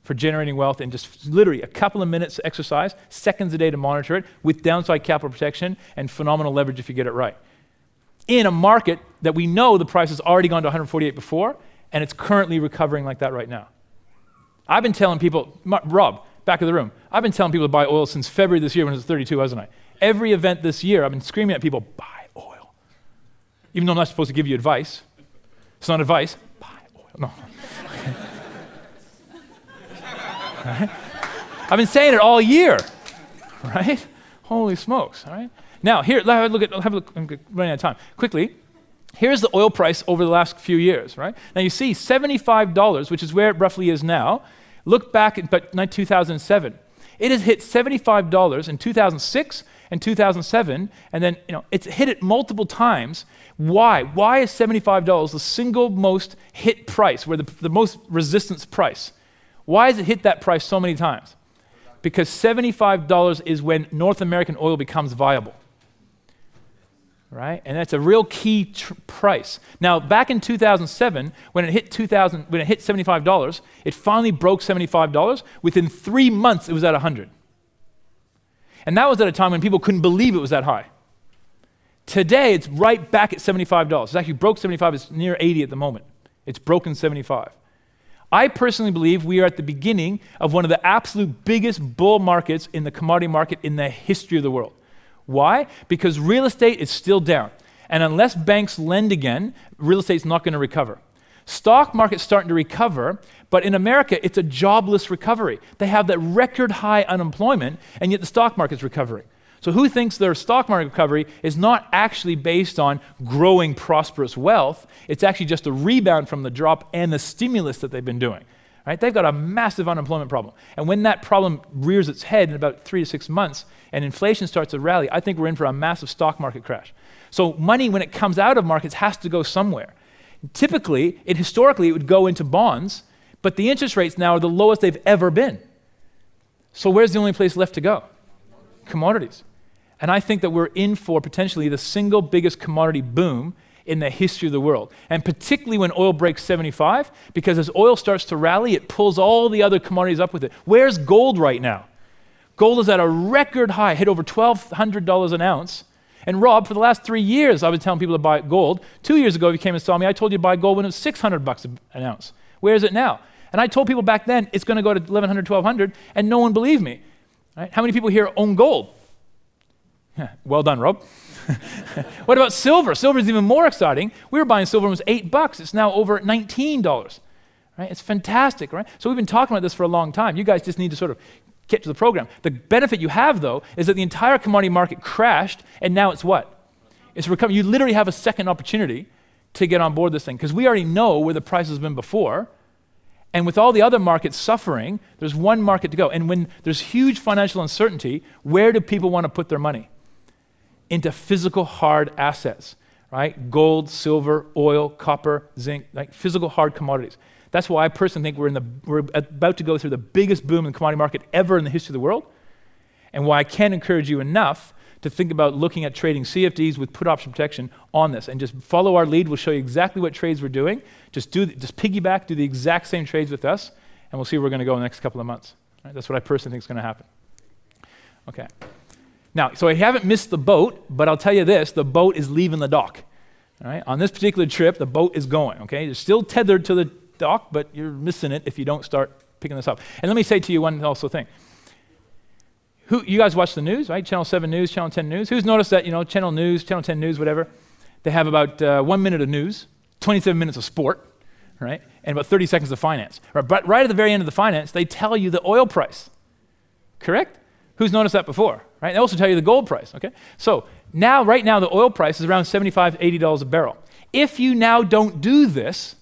for generating wealth in just literally a couple of minutes exercise, seconds a day to monitor it, with downside capital protection and phenomenal leverage if you get it right. In a market that we know the price has already gone to 148 before, and it's currently recovering like that right now. I've been telling people, Rob, back of the room, I've been telling people to buy oil since February this year when it was 32, wasn't I? Every event this year, I've been screaming at people, buy oil. Even though I'm not supposed to give you advice. It's not advice. Buy oil. No. Right? I've been saying it all year, right? Holy smokes, all right? Now, here, have a look. I'm running out of time. Quickly, here's the oil price over the last few years, right? Now, you see $75, which is where it roughly is now. Look back at 2007. It has hit $75 in 2006 and 2007, and then it's hit it multiple times. Why? Why is $75 the single most hit price, where the most resistance price? Why has it hit that price so many times? Because $75 is when North American oil becomes viable, right? And that's a real key price. Now, back in 2007, when it hit $75, it finally broke $75. Within 3 months, it was at 100. And that was at a time when people couldn't believe it was that high. Today, it's right back at $75. It's actually broke 75. It's near 80 at the moment. It's broken 75. I personally believe we are at the beginning of one of the absolute biggest bull markets in the commodity market in the history of the world. Why? Because real estate is still down. And unless banks lend again, real estate's not going to recover. Stock market's starting to recover, but in America, it's a jobless recovery. They have that record high unemployment, and yet the stock market's recovering. So who thinks their stock market recovery is not actually based on growing prosperous wealth? It's actually just a rebound from the drop and the stimulus that they've been doing. Right? They've got a massive unemployment problem. And when that problem rears its head in about 3 to 6 months and inflation starts to rally, I think we're in for a massive stock market crash. So money, when it comes out of markets, has to go somewhere. Typically, historically, it would go into bonds, but the interest rates now are the lowest they've ever been. So where's the only place left to go? Commodities. And I think that we're in for potentially the single biggest commodity boom in the history of the world. And particularly when oil breaks 75, because as oil starts to rally, it pulls all the other commodities up with it. Where's gold right now? Gold is at a record high, hit over $1,200 an ounce. And Rob, for the last 3 years, I've been telling people to buy gold. 2 years ago, if you came and saw me, I told you to buy gold when it was $600 an ounce. Where is it now? And I told people back then, it's going to go to $1,100, $1,200, and no one believed me. Right? How many people here own gold? Well done, Rob. What about silver? Silver is even more exciting. We were buying silver when it was $8. It's now over at $19. Right? It's fantastic, right? So we've been talking about this for a long time. You guys just need to sort of get to the program. The benefit you have, though, is that the entire commodity market crashed, and now it's what? It's recovering. You literally have a second opportunity to get on board this thing, because we already know where the price has been before, and with all the other markets suffering, there's one market to go. And when there's huge financial uncertainty, where do people want to put their money? Into physical hard assets, right? Gold, silver, oil, copper, zinc, like physical hard commodities. That's why I personally think we're about to go through the biggest boom in the commodity market ever in the history of the world, and why I can't encourage you enough to think about looking at trading CFDs with put option protection on this, and just follow our lead. We'll show you exactly what trades we're doing. Just piggyback, do the exact same trades with us, and we'll see where we're going to go in the next couple of months. Right? That's what I personally think is going to happen. Okay. Now, so I haven't missed the boat, but I'll tell you this, the boat is leaving the dock. All right? On this particular trip, the boat is going, okay? You're still tethered to the dock, but you're missing it if you don't start picking this up. And let me say to you one also thing. You guys watch the news, right? Channel 7 News, Channel 10 News. Who's noticed that, Channel News, Channel 10 News, whatever, they have about 1 minute of news, 27 minutes of sport, right? And about 30 seconds of finance. Right? But right at the very end of the finance, they tell you the oil price, correct? Who's noticed that before, right? They also tell you the gold price, okay? So now, right now, the oil price is around $75, $80 a barrel. If you now don't do this,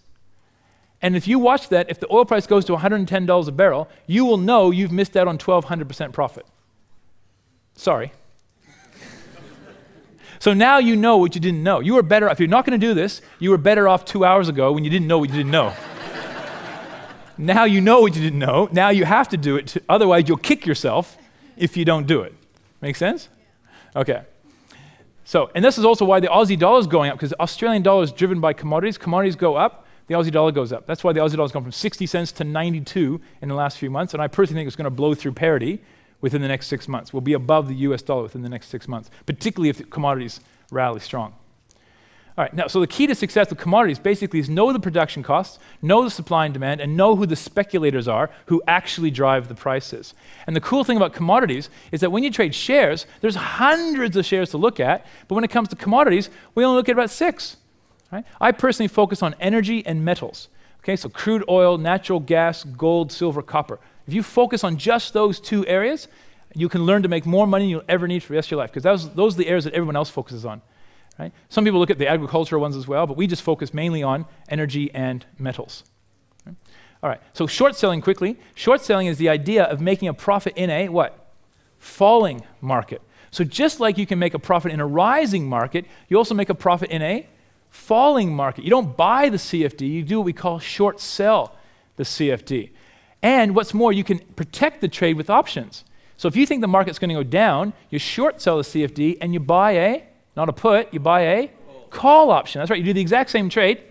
and if you watch that, if the oil price goes to $110 a barrel, you will know you've missed out on 1,200% profit. Sorry. So now you know what you didn't know. You were better, if you're not going to do this, you were better off 2 hours ago when you didn't know what you didn't know. Now you know what you didn't know. Now you have to do it, otherwise you'll kick yourself if you don't do it. Make sense? Okay. So, and this is also why the Aussie dollar is going up, because the Australian dollar is driven by commodities. Commodities go up, the Aussie dollar goes up. That's why the Aussie dollar has gone from 60 cents to 92 in the last few months, and I personally think it's going to blow through parity within the next 6 months. We'll be above the US dollar within the next 6 months, particularly if the commodities rally strong. All right, now, so the key to success with commodities basically is know the production costs, know the supply and demand, and know who the speculators are who actually drive the prices. And the cool thing about commodities is that when you trade shares, there's hundreds of shares to look at, but when it comes to commodities, we only look at about 6. Right? I personally focus on energy and metals. Okay, so crude oil, natural gas, gold, silver, copper. If you focus on just those 2 areas, you can learn to make more money than you'll ever need for the rest of your life, because those are the areas that everyone else focuses on. Right? Some people look at the agricultural ones as well, but we just focus mainly on energy and metals. Okay? All right, so short selling quickly. Short selling is the idea of making a profit in a what? Falling market. So just like you can make a profit in a rising market, you also make a profit in a falling market. You don't buy the CFD, you do what we call short sell the CFD. And what's more, you can protect the trade with options. So if you think the market's going to go down, you short sell the CFD and you buy a, not a put, you buy a call option. That's right, you do the exact same trade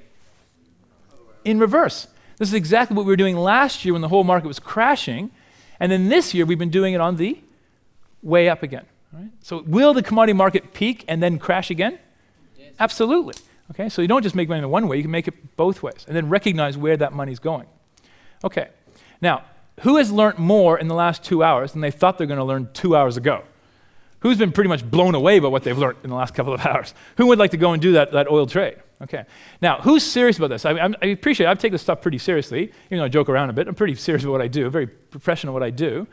in reverse. This is exactly what we were doing last year when the whole market was crashing. And then this year we've been doing it on the way up again. Right? So will the commodity market peak and then crash again? Yes. Absolutely. Okay, so you don't just make money in one way, you can make it both ways, and then recognize where that money's going. Okay, now, who has learned more in the last 2 hours than they thought they were going to learn 2 hours ago? Who's been pretty much blown away by what they've learned in the last couple of hours? Who would like to go and do that oil trade? Okay, now, who's serious about this? I appreciate it. I take this stuff pretty seriously, even though I joke around a bit. I'm pretty serious about what I do, very professional at what I do.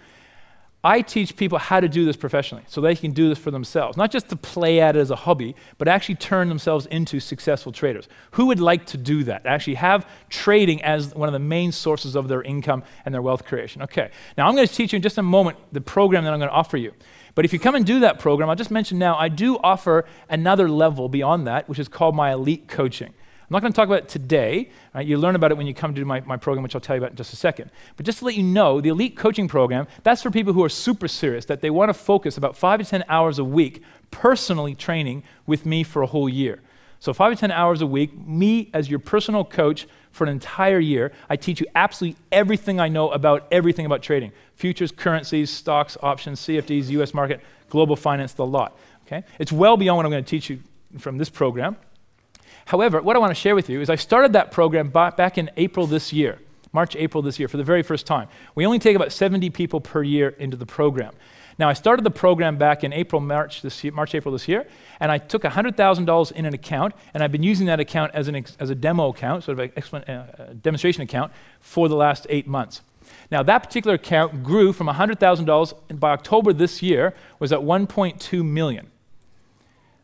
I teach people how to do this professionally so they can do this for themselves, not just to play at it as a hobby, but actually turn themselves into successful traders. Who would like to do that? Actually have trading as one of the main sources of their income and their wealth creation. Okay, now I'm going to teach you in just a moment the program that I'm going to offer you. But if you come and do that program, I'll just mention now, I do offer another level beyond that, which is called my elite coaching. I'm not going to talk about it today. Right? You learn about it when you come to my program, which I'll tell you about in just a second. But just to let you know, the elite coaching program, that's for people who are super serious, that they want to focus about 5 to 10 hours a week personally training with me for a whole year. So 5 to 10 hours a week, me as your personal coach for an entire year. I teach you absolutely everything I know about everything about trading. Futures, currencies, stocks, options, CFDs, US market, global finance, the lot. Okay? It's well beyond what I'm going to teach you from this program. However, what I want to share with you is I started that program back in April this year, March, April this year, for the very first time. We only take about 70 people per year into the program. Now, I started the program back in March, April this year, and I took $100,000 in an account, and I've been using that account as a demo account, sort of a demonstration account, for the last 8 months. Now, that particular account grew from $100,000, and by October this year was at $1.2 million.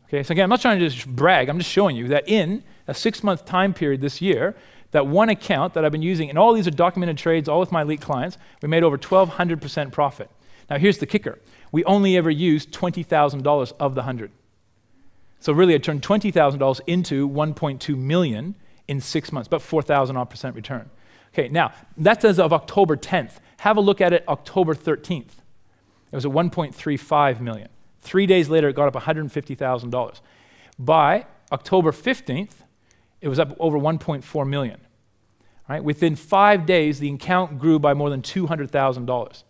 Okay, so again, I'm not trying to just brag, I'm just showing you that in a 6-month time period this year, that one account that I've been using, and all these are documented trades, all with my elite clients, we made over 1,200% profit. Now here's the kicker. We only ever used $20,000 of the 100. So really I turned $20,000 into $1.2 million in 6 months, about 4,000% return. Okay, now that's as of October 10th. Have a look at it October 13th. It was at 1.35 million. 3 days later, it got up $150,000. By October 15th, it was up over 1.4 million. Right? Within 5 days, the account grew by more than $200,000.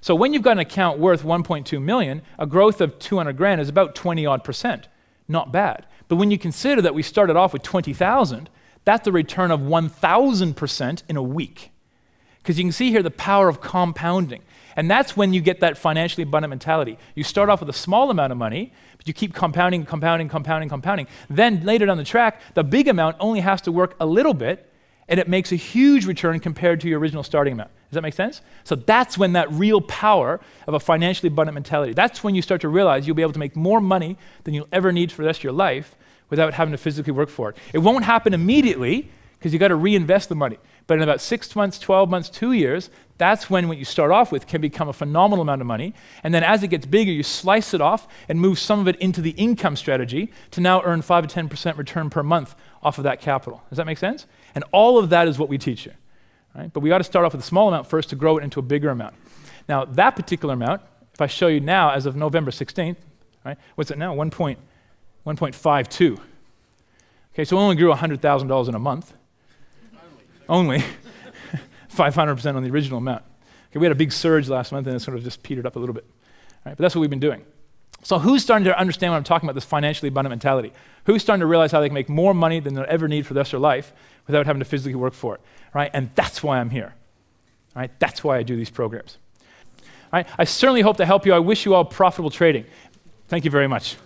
So when you've got an account worth 1.2 million, a growth of 200 grand is about 20-odd%. Not bad. But when you consider that we started off with 20,000, that's a return of 1,000% in a week. Because you can see here the power of compounding. And that's when you get that financially abundant mentality. You start off with a small amount of money, but you keep compounding, compounding, compounding, compounding. Then later down the track, the big amount only has to work a little bit, and it makes a huge return compared to your original starting amount. Does that make sense? So that's when that real power of a financially abundant mentality, that's when you start to realize you'll be able to make more money than you'll ever need for the rest of your life without having to physically work for it. It won't happen immediately because you've got to reinvest the money. But in about 6 months, 12 months, 2 years, that's when what you start off with can become a phenomenal amount of money. And then as it gets bigger, you slice it off and move some of it into the income strategy to now earn 5 to 10% return per month off of that capital. Does that make sense? And all of that is what we teach you. Right? But we got to start off with a small amount first to grow it into a bigger amount. Now, that particular amount, if I show you now as of November 16th, right, what's it now? 1.52. Okay, so it only grew $100,000 in a month. Only 500% on the original amount. Okay, we had a big surge last month and it sort of just petered up a little bit. Right, but that's what we've been doing. So who's starting to understand what I'm talking about, this financially abundant mentality? Who's starting to realize how they can make more money than they'll ever need for the rest of their life without having to physically work for it? Right? And that's why I'm here. Right? That's why I do these programs. Right? I certainly hope to help you. I wish you all profitable trading. Thank you very much.